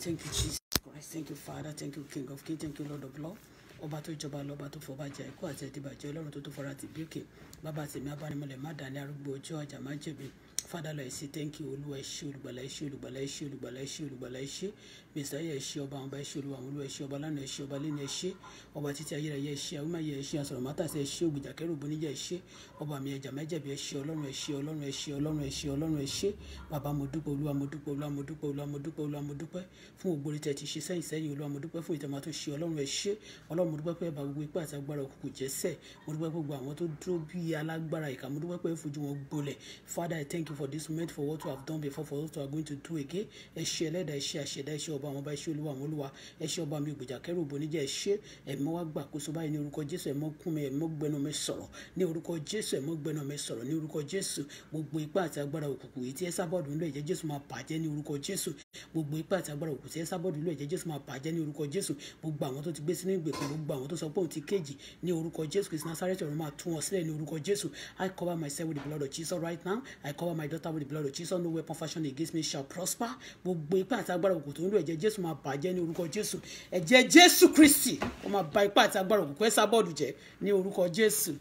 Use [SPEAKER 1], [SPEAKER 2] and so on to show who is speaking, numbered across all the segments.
[SPEAKER 1] Thank you, Jesus Christ. Thank you, Father. Thank you, King of Kings. Thank you, Lord of Lords. Ọba tó jọba lọ́ba tó fọba jẹ ikú àti ẹ̀dìbàjẹ́ Ọlọ́run tó tó fara ti bí òkè bàbá tèmi abánimọ̀lẹ̀ má dání arúgbó ojú ọjà má jẹ̀bi. Father, Lord, I say thank you. Olúwa ẹ ṣé, olùgbàlà ẹ ṣé, olùgbàlà ẹ ṣé, olùgbàlà ẹ ṣé, olùgbàlà ẹ ṣé. Mèsáyà ẹ ṣé, ọba àwọn ọba ẹ ṣé, olúwa àwọn olúwa ẹ ṣé, ọba lánàá ẹ ṣé, ọba lẹ́nu ẹ ṣé, ọba títí ayérayé ẹ ṣé, àwímáyé ẹ ṣé, asọ̀rọ̀mátàsí ẹ ṣé, ògbìjà kẹrù bóníjà ẹ ṣé, ọba mi ẹjà mẹ́jẹ̀bi ẹ ṣé, ọlọ́run ẹ ṣé, ọlọ́run ẹ ṣé, ọlọ́run ẹ ṣé, ọlọ́run ẹ ṣé. Bàbá mo dúpẹ́, olúwa mo dúpẹ́, olúwa mo dúpẹ́, olúwa mo dúpẹ́, olúwa mo dúpẹ́ fún ògbórí tẹ́ ti ṣe sẹ́yìn sẹ́yìn, olúwa mo dúpẹ́ fún ìtẹ̀mọ́ tó ṣe, ọlọ́run ẹ ṣé, ọlọ́run mo dúpẹ́ pé ẹ bá gbogbo ipá àti agbára òkùnkùn jẹ́sẹ̀, mo dúpẹ́ pé gbogbo àwọn tó dúró bí alágbára ìkà, mo dúpẹ́ pé ẹ fojú wọn gbolẹ̀. Father, I thank you for this moment, for what you have done before, for what you are going to do again. Ẹ ṣé ẹlẹ́dàá, ẹ ṣé àṣẹdá, ẹ ṣé ọba àwọn ọba, ẹ ṣé olúwa àwọn olúwa, ẹ ṣé ọba mi ògbìjà kẹrù bóníjà ẹ ṣé. Ẹ̀mọ́ wá gbàkóso báyìí ní orúkọ Jésù, ẹ̀mọ́ kún mi, ẹ̀mọ́ gbẹnu mi sọ̀rọ̀ ní orúkọ Jésù, ẹ̀mọ́ gbẹnu mi sọ̀rọ̀ ní orúkọ Jésù. Gbogbo ipá àti agbára òkùnkùn èyí tí ẹ sábọ̀dù ńlọ ẹ̀jẹ̀ Jésù máa bàjẹ́ ní orúkọ Jésù. Gbogbo ipá àti agbára òkùnkùn tí ẹ sábọ̀dù ńlọ ẹ̀jẹ̀ Jésù máa bàjẹ́ ní orúkọ Jésù. Gbogbo àwọn tó ti gbé sínú ìgbèkùn, gbogbo àwọn tó sọ pé òun ti kéjì ní orúkọ Jésù Kristi Násárẹ́tì ọ̀run máa tú wọn sílẹ̀ ní orúkọ Jésù. I cover myself with the blood of Jesus right now. I cover my daughter with the blood of Jesus. No weapon fashioned against me shall prosper. Gbogbo ipá àti agbára òkùnkùn tó ń lò ẹ̀jẹ̀ Jésù máa bàjẹ́ ní orúkọ Jésù. Ẹ̀jẹ̀ Jésù Kristi ó máa ba ipá àti agbára òkùnkùn ẹ sábọ̀dù jẹ́ ní orúkọ Jésù.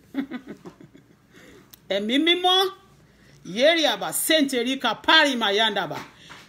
[SPEAKER 1] Ẹ̀mí mímọ́ yeri aba senteri kapari mayandaba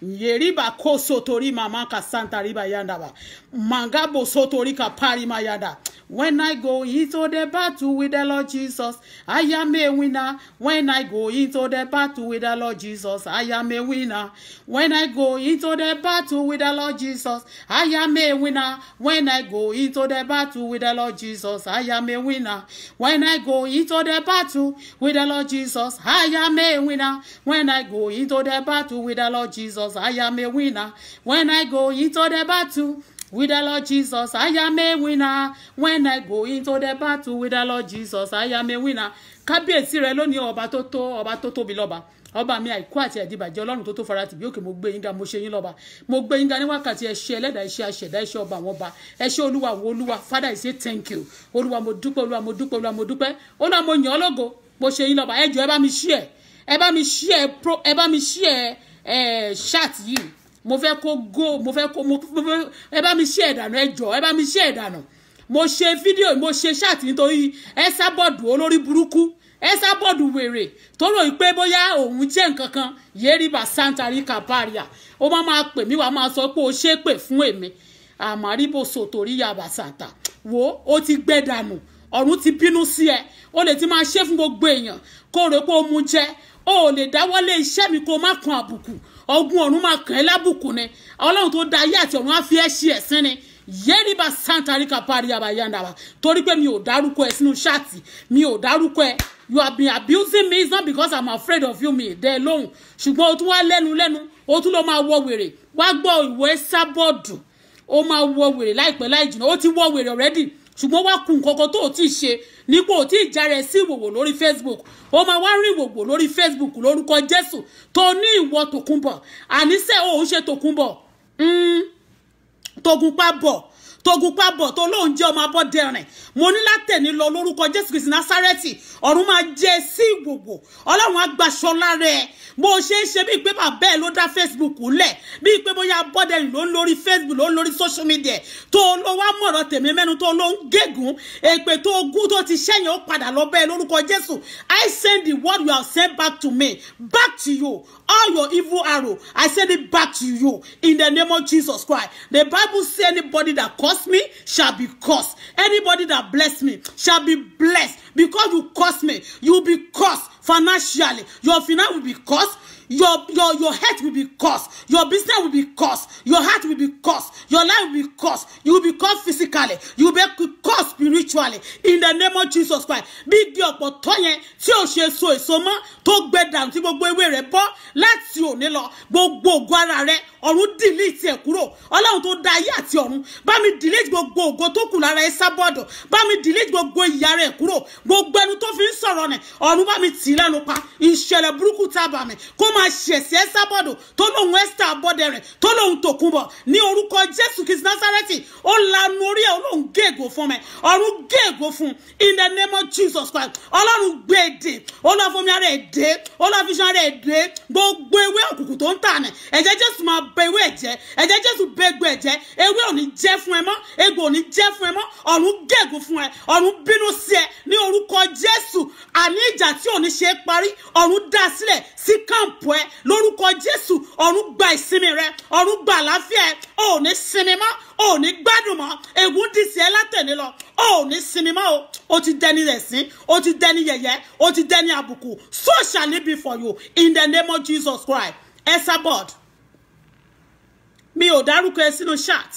[SPEAKER 1] yeriba koso tori mama kasanta riba yandaba mangabo sotori kapari mayanda. When I go into the battle with the Lord Jesus, I am a winner. When I go into the battle with the Lord Jesus, I am a winner. When I go into the battle with the Lord Jesus, I am a winner. When I go into the battle with the Lord Jesus, I am a winner. When I go into the battle with the Lord Jesus, I am a winner. When I go into the battle with the Lord Jesus, I am a winner. When I go into the battle with the Lord Jesus, I am a winner. When I go into the battle with the Lord Jesus, I am a winner. Kábíyèsí rẹ lónìí ọba tó tóbi lọ́ba. Ọba mi àìkú àti ẹ̀dìbàjẹ́ Ọlọ́run tó tó fara tìbí òkè, mo gbé yín ga, mo ṣe yín lọ́ba. Mo gbé yín ga ní wákàtí ẹ ṣé ẹlẹ́dàá, ẹ ṣé àṣẹ̀dá, ẹ ṣé ọba àwọn ọba, ẹ ṣé olúwa wo olúwa. Father, I say thank you. Olúwa mo dúpẹ́, olúwa mo dúpẹ́, olúwa mo dúpẹ́. Olúwa mo yàn ọ́ lógo, mo ṣe yín lọ́ba. Ẹ jọ̀ọ́ ẹ bá mi share. Ẹ bá mi share chat yìí. Mo fẹ́ kó go, ẹ bá mi share dànù, ẹ jọ̀ọ́ ẹ bá mi share dànù. Mo ṣe fídíò, mo ṣe chat nítorí ẹ sábọ̀dù olórí burúkú, ẹ sábọ̀dù wèrè tó rò pé bóyá òun jẹ́ nǹkan kan. Yeriba Santa Rica Paria ó máa pè mí wá máa sọ pé ó ṣe pè fún èmi. Àmàríbò sòtòrí yàbá sàtà wo ó ti gbẹ dànù, ọ̀run ti bínú sí ẹ. Ó lè ti máa ṣe fún gbogbo èèyàn kó rò pé ó mú jẹ. Ó lè dáwọ́lé iṣẹ́ mi kó má kan àbùkù, ogun ọ̀run máa kàn ẹ́ lábùkù ni. Ọlọ́run tó dá ayé àti ọ̀run á fi ẹ́ ṣe ẹ̀sín ni. Yeriba Santa Rica Paria bayandaba torí pé mi ò dárúkọ ẹ sínú ṣáàtì, mi ò dárúkọ ẹ. You have been abusing me. It's not because I'm afraid of you, me there alone. Ṣùgbọ́n o tún wá lẹ́nu o tún lọ máa wọ wèrè. Wá gbọ́ ìwé sábọ̀dù, ó máa wọ wèrè láìpẹ́ láì jìnnà. Ó ti wọ wèrè already, ṣùgbọ́n wá kun nǹkan tó o ti ṣe nípò ò tí ì járe sí ìwòwò lórí Facebook. Ó máa wá rí ìwòwò lórí Facebook lórúkọ Jésù tó ní ìwọ Tòkunbọ̀. Àníṣe òun ṣe Tòkunbọ̀. Togunpa bọ̀ tó lóun jẹ́ ọmọ Abọ́dẹrìn. Mo ní látẹ̀ní lọ lórúkọ Jésù Kristi Násárẹ́tì ọ̀run máa jẹ́ sí ìwòwò. Ọlọ́run á gbaṣọ lára ẹ̀. Bó ṣe ń ṣe bíi pé bàbá ẹ̀ ló dá Facebook lẹ̀, bíi pé bóyá Abọ́dẹrìn ló ń lórí Facebook, ló ń lórí social media, tó ló wá mọ̀rọ̀ tèmi mẹ́nu, tó ló ń gégùn èpè tó gún tó ti ṣẹ́yìn ó padà lọ bẹ́ẹ̀ lórúkọ Jésù. I send the word you have sent back to me, back to you. All your evil arrow, I send it back to you in the name of Jesus Christ. The Bible says anybody that curse me shall be cursed. Anybody that bless me shall be blessed. Because you curse me, you will be cursed financially. Your finance will be cursed. Your health will be cursed. Your business will be cursed. Your heart will be cursed. Your life will be cursed. You will be cursed physically. You will be cursed spiritually. In the name of Jesus Christ. Bí igi ọ̀pọ̀tọ́ yẹn tí ó ṣe so èso mọ́ tó gbẹ dànù tí gbogbo ewé rẹ̀ bọ́ láti òní lọ. Gbogbo ògo ara rẹ̀ ọ̀run delete ẹ̀ kúrò. Ọlọ́run tó dá ayé àti ọ̀run bá mi delete gbogbo ògo tó kù lára ẹ sábọ̀dọ̀. Bá mi delete gbogbo ìyà rẹ̀ kúrò. Gbogbo ẹnu tó fi ń sọ̀rọ̀ nẹ̀ ọ̀run bá mi tì lẹ́nu pa. Ìṣẹ̀lẹ̀ burúkú tábà mi kó máa ṣẹ̀sì ẹ sábọ̀dọ̀ tó lóun Esther Abọ́dẹrìn tó lóun Tòkunbọ̀ ní orúkọ Jésù Kristi Násárẹ́tì. Ó lanu orí ẹ̀ olóhùn géègò fún mi. Ọ̀run géègò fún in the name of Jesus Christ. Ọlọ́run gbé èdè. Olúwa fún mi ara èdè. Olúwa fi ṣan ara èdè. Gbogbo ewé òkùnkùn tó ń tà ní ẹ̀jẹ̀ Jésù máa bẹ ewé ẹ̀jẹ̀ Jésù bẹ egbò ẹ̀jẹ̀ ewé ò ní jẹ́ fún ẹ mọ́ egbò ò ní jẹ́ fún ẹ mọ́ ọ̀run gégùn fún ẹ ọ̀run bínú sí ẹ ní orúkọ Jésù àní ìjà tí ò ní ṣe é parí ọ̀run dá sílẹ̀ sí kámpù ẹ lórúkọ Jésù ọ̀run gba ìsinmi rẹ ọ̀run gba àlàáfíà ẹ ò ní sinmi mọ́ ò ní gbádùn mọ́ ègún dì sí ẹ látẹ̀lé lọ ò ní sinmi mọ́ o ti dẹni ẹ̀sín o ti dẹni yẹ̀yẹ́ o ti dẹni àbùkù so shall it be for you in the name of Jesus Christ. Esabod mi ò dárúkọ ẹ sínú chat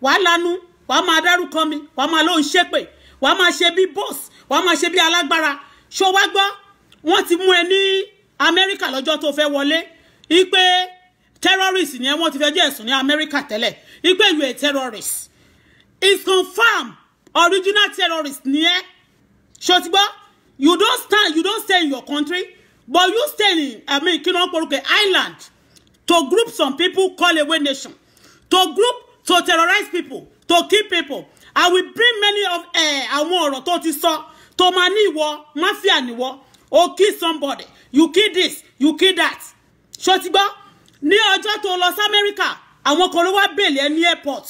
[SPEAKER 1] wàá lanu wàá máa dárúkọ mi wàá máa lóun ṣépè wàá máa ṣe bí boss wàá máa ṣe bí alágbára ṣó wá gbọ́ wọ́n ti mú ẹ ní Amẹ́ríkà lọ́jọ́ tó fẹ́ wọlé ipe terrorist ni ẹ wọ́n ti fẹ́ jẹ́ ẹ̀sùn ní Amẹ́ríkà tẹ́lẹ̀ ipe you a terrorist it's confirmed original terrorist ni ẹ ṣó ti gbọ́ you don't stay in your country but you stay in kino poruke island to group some people call away nation to terrorize people to kill people. I will bring many of àwọn ọ̀rọ̀ tó ti sọ tó máa ní ìwọ mafia níwọ o kill somebody you kill this you kill that ṣó ti gbọ́ ní ọjọ́ tó lọ sí America àwọn kan ló wá bèèlì ẹ ní airport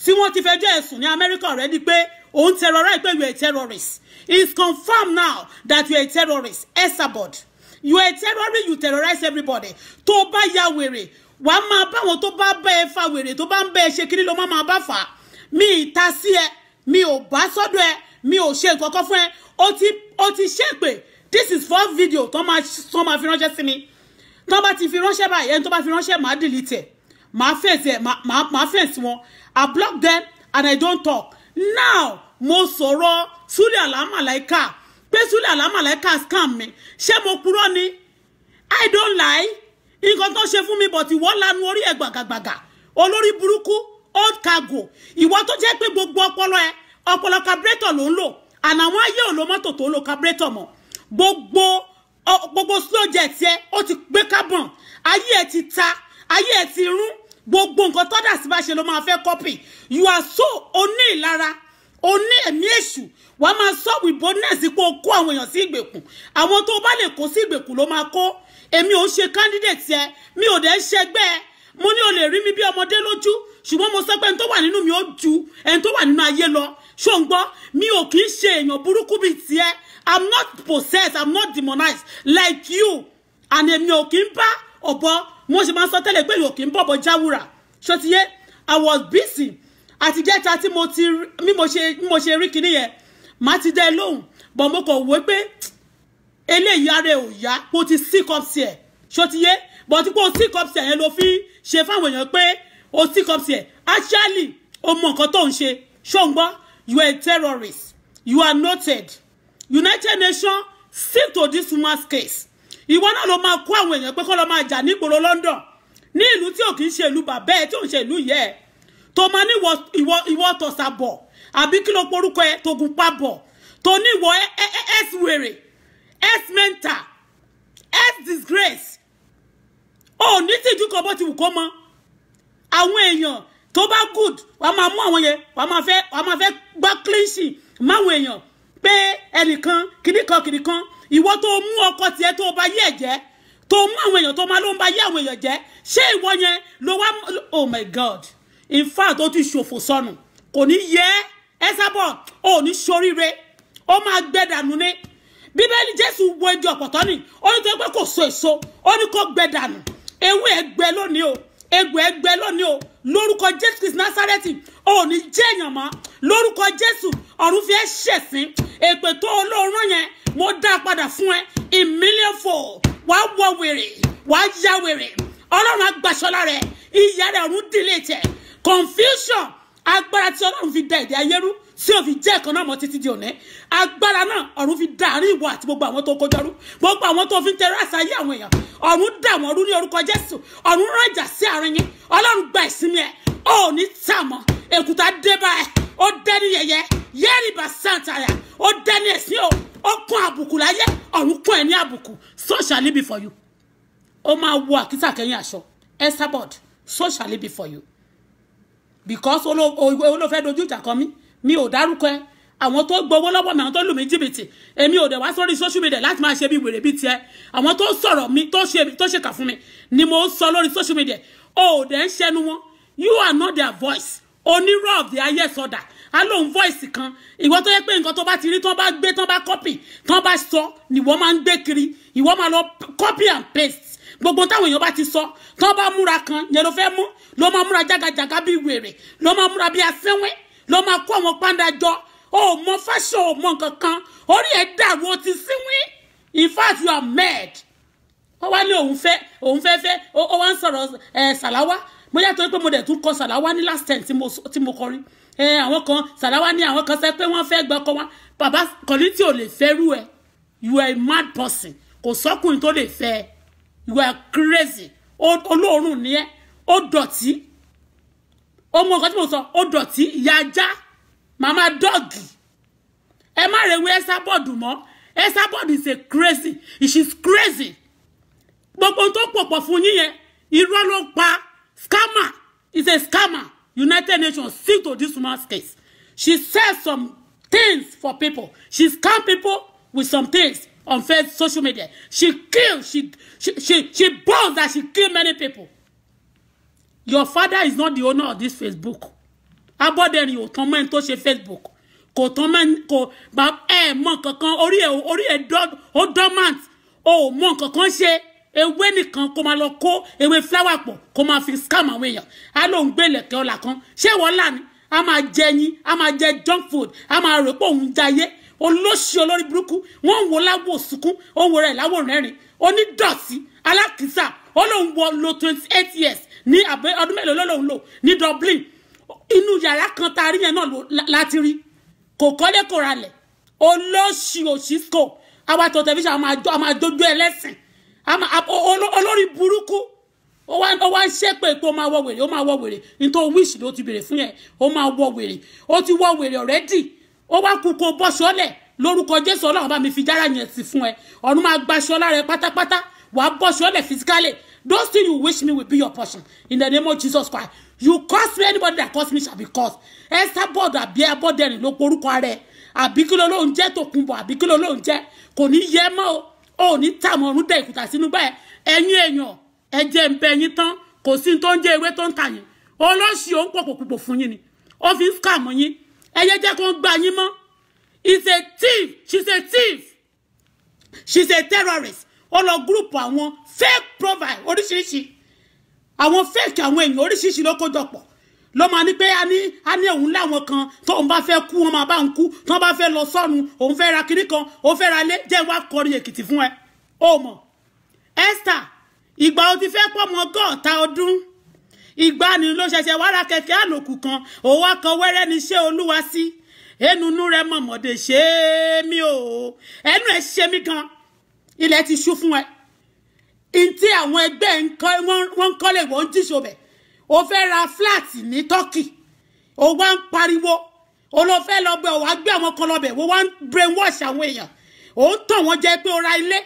[SPEAKER 1] tí wọ́n ti fẹjọ́ ẹ̀sùn ní America already pé òun terrorize pé you are a terrorist. It's confirmed now that you are a terrorist. Esabod you are a terrorist, you terrorize everybody tó bá ya wèrè wàá máa bá wọn tó bá bá ẹ fa wèrè tó bá ń bá ẹ ṣe kiri ló máa bá fà mi ìta sí ẹ mi ò bá sọ́dọ̀ ẹ mi ò ṣe nǹkan kan fún ẹ ó ti ṣépè this is for video tó máa fi ránṣẹ́ sí mi tó bá ti fi ránṣẹ́ báyìí ẹni tó bá fi ránṣẹ́ máa delete ẹ máa face wọn I block them and I don't talk now mo sọ̀rọ̀ Sule Alamalaika pé Sule Alamalaika scam mi ṣé mo purọ́ ni I don't lie nǹkan tó ṣe fún mi but ìwọ lanu orí ẹ gbàgàgbàgà olórí burúkú old cargo ìwọ tó jẹ́ pé gbogbo ọpọlọ carburetor ló ń lò àná àwọn ayé ò lo mọ́tò tó ń lo carburetor mọ́ gbogbo slow jet yẹ ó ti gbé carbon ayé ẹ ti ta ayé ẹ ti rún gbogbo nǹkan tó dà sí bá ṣe ló máa fẹ́ copy you are so oní ìlara oní ẹ̀mí èṣù wàá máa sọ with boldness pé o kó àwọn èèyàn sí ìgbèkùn àwọn tó bá lè kó sí ìgbèkùn ló máa kó èmi ò ṣe candidate yẹ mi ò dẹ̀ ṣẹgbẹ́ mo ní o lè rí mi bí ọmọdé lójú ṣùgbọ́n mo sọ pé ẹni tó wà nínú mi ó ju ẹni tó wà nínú ayé lọ ṣó ń gbọ́ mi ò kì í ṣe èèyàn burúkú bíi tiẹ̀ I'm not possessed I'm not demonized like you and èmi ò kì í bá ọ̀bọ mo ṣe máa sọ tẹ́lẹ̀ pé yóò kì í bọ̀bọ̀ jáwúrà ṣó ti yé I was busy àti jẹ́ta tí mo ṣe rí kinní yẹn má ti dẹ́ lóhùn bọ̀ mo kàn wé pé eléyìí ara ò yá mo ti sick up sí ẹ̀ ṣó ti yé bọ̀ tí kò sick up sí ẹ̀ yẹn ló fi ṣe fáwọn èèyàn pé o sick up sí ẹ̀ actually o mọ nǹkan tó ń ṣe ṣó ń gbọ́ you are a terrorist you are noted United Nations stick to this woman's case ìwọ náà ló máa kó àwọn èèyàn pé kó lọ máa jà ní ìgboro London ní ìlú tí ò kì í ṣe ìlú bàbá ẹ tí ò ń ṣe ìlú yẹ ẹ tó máa ní ìwọ tọ̀sà bọ̀ àbí kí ló porúkọ ẹ tó gun pa bọ̀ tó ní ìwọ s wèrè s mental s disgrace ó ní tìjú kan bó ti wù kó mọ àwọn èèyàn tó bá good wàá máa mú àwọn yẹn wàá máa fẹ́ gbá clean sheet máwọn èèyàn pé ẹnìkan kìnìkan ìwọ tó mú ọkọ tiẹ̀ tó bá yé ẹ̀jẹ̀ tó mú àwọn èèyàn tó máa ló ń bá yé àwọn èèyàn jẹ́ ṣé ìwọ yẹn ló wá oh my God in fact ó ti ṣòfò sọnù kò ní yẹ Esabod ó ní ṣoríire ó máa gbẹ dànù ní Bíbélì Jésù wo igi ọ̀pọ̀tọ́ ni ó ní tó pé kò so èso ó ní kó gbẹ dànù ewé ẹgbẹ lónìí o egbò ẹgbẹ lónìí o lórúkọ Jésù Kristi Násárẹ́tì ó ní jẹ́ èèyàn mọ́ lórúkọ Jésù ọ̀run fi ẹ́ ṣẹ̀sín èpè tó olóòrán yẹn mo dá padà fún ẹ in millionfold wàá wọ wèrè wàá ya wèrè Ọlọ́run agbàṣọlá rẹ ìyá rẹ ọ̀run delete ẹ confusion agbára tí Ọlọ́run fi dá èdè ayé rú tí ó fi jẹ́ ẹ̀kan náà mọ́ títí di òní agbára náà ọ̀run fi dá àárín ìwọ àti gbogbo àwọn tó kọjọ́rú gbogbo àwọn tó fi ń tẹ̀rọ àṣà ayé àwọn èèyàn ọ̀run dá wọn rú ní orúkọ Jésù ọ̀run rán ìjà sí àárín yín Ọlọ́run gba ìsinmi ẹ̀ ó ní tàmọ́ èkúta dé bá ẹ ó dẹ́ni yẹyẹ yẹ́rì bá sàǹtàyà ó dẹ́ni ẹ̀sìn ó kún àbùkù láyé ọ̀run kún ẹ̀ ní àbùkù so shall it be for you ó máa wo àkísà kẹ́yìn aṣọ Esabod so shall it be for you because olófẹ́ dojú ìjà kan mi ò dárúkọ ẹ àwọn tó gbowó lọ́wọ́ mi àwọn tó lù mí jìbìtì èmi ò dẹ̀ wá sórí social media láti máa ṣe bí wèrè bí tiẹ̀ àwọn tó sọ̀rọ̀ mi tó ṣe kà fún mi ni mo sọ lórí social media Oh, then ṣẹnu wọn. You are not their voice. Onírọ́ of the highest order. Alone voice kan. Ìwọ tó yẹ pé nǹkan tó bá ti rí tán bá gbé tán bá copy tán bá sọ ni wọ́n máa ń gbé kiri. Ìwọ máa lọ copy and paste. Gbogbo táwọn èèyàn bá ti sọ tán bá múra kan yẹn ló fẹ́ mú ló máa múra jágajàga bí wèrè ló máa múra bí asẹ́wẹ́ ló máa kó àwọn pàǹdà jọ. Oh, mọ fashion ò mọ nǹkan kan. Orí ẹ̀ dàrú ó ti síwín. In fact, you are mad. Ó wá ní òun fẹ́ ó wá ń sọ̀rọ̀ Sàláwá. Mo yà tó pé mo dẹ̀ tún kọ Sàláwá ní last time tí mo kọrin. Àwọn kan Sàláwá ní àwọn kan sẹ́ pé wọ́n fẹ́ gbọ́ kọ́ wá. Bàbá Kollington ò lè fẹ́rù ẹ. You are a mad person. Kò sọ́kùnrin tó lè fẹ́. You are crazy. Olóòórùn ni ẹ́. Ó dọ̀tí. Ó mọ nǹkan tí mo sọ. Ó dọ̀tí. Ìyá ajá. Mama doggy. Ẹ má rewe Esabod mọ́. Esabod is a crazy. She's crazy. Gbogbo tó pọ̀pọ̀ fún yín yẹn. Irọ́ ló pa. Scammer. Is a scammer. United Nations see to this woman's case. She says some things for people. She scam people with some things on social media. She kills. She boasts that she killed many people. Your father is not the owner of this Facebook. Aboderin ò tán mọ́ ẹni tó ṣe Facebook. Kò tán mọ́ kò bá mọ́ kankan orí ẹ̀ dormant. Ó mọ́ kankan ṣe. Ewé nìkan kó máa lọ kó ewé flower pọ̀ kó máa fi scam àwọn èèyàn. A ló ń gbé lẹ̀kẹ́ ọ̀la kan. Ṣé wọ́n là ní? A máa jẹ yín, a máa jẹ junk food, a máa rò pé òun jayé. Olóṣì olórí burúkú, wọ́n ń wo láwò sunkún, ó ń wo rẹ̀ láwò rẹ́rìn. Onídọ̀tí, alákìísà, ó lóun lo 28 years ní ọdún mélòó ló lóun lò ní Dublin. Inú yàrá kan tá a rí yẹn náà láti rí. Kò kọ́lé kò ralẹ̀. Olóṣì òṣìṣkò. Àwa tó tẹ̀fíṣà a máa jójú ẹlẹ́sìn. Olórí burúkú ó wá ń ṣépè pé ó máa wọ wèrè ó máa wọ wèrè nítorí wish ló ti bèrè fún yẹn ó máa wọ wèrè ó ti wọ wèrè already ó wá kú kó bọ́ṣọ́lẹ̀ lórúkọ Jésù Ọlọ́run bá mi fi jára yẹn sí fún ẹ ọ̀run máa gbaṣọ́ lára ẹ pátápátá wàá bọ́ṣọ́lẹ̀ physically. Those things you wish me will be your portion in the name of Jesus Christ. You curse me, anybody that curse me shall be cursed. Esabod àbí Aboderin ló porúkọ rẹ̀ àbí kí ló lóun jẹ́ Tòkunbọ̀ àbí kí ló lóun jẹ́ kò ní yẹ mọ́ o ní tàmọ̀ ọ̀run dẹ̀ ìkùtà sínú báyẹn ẹ̀yin èèyàn ẹ̀jẹ̀ ń bẹ yín tán kò sí tó ń jẹ́ ewé tó ń tà yín olóṣì ó ń pòpòpò fún yín ni ó fi ń scam yín ẹ̀yẹ jẹ́ kó ń gbà yín mọ́. He's a thief. She's a thief. She's a terrorist. Ó lọ group àwọn fake profile oríṣiríṣi àwọn fake àwọn èèyàn oríṣiríṣi ló kójọpọ̀ ló máa ní pé a ní òun láwọn kan tó ń bá fẹ́ kú wọn máa bá ń kú tó bá fẹ́ lọ sọ́run òun fẹ́ ra kiri kan òun fẹ́ ra lé jẹ́ wá kọrin Èkìtì fún ẹ ó mọ̀ Esther ìgbà ó ti fẹ́ pọ̀ mọ́ ọgọ́ta ọdún ìgbà ni ló ṣẹ̀ṣẹ̀ wá ra kẹ̀kẹ́ àlòkù kan òun wá kan wẹ́rẹ́ ní ṣé Olúwa sí ẹnunú rẹ mọ̀mọ́dé ṣe mí o ẹnu ẹ̀ ṣe mí gan ilẹ̀ ti ṣú fún ẹ ìntí àwọn ẹgbẹ́ wọ́n ń kọ́lé wọ́n ń jíṣò bẹ̀ ó fẹ́ ra flat ní Turkey ó wá ń pariwo ó lọ fẹ́ lọ bẹ̀ ó wá gbé àwọn kan lọ bẹ̀ ó wá ń brainwash àwọn èèyàn ó ń tàn wọ́n jẹ pé ó ra ilé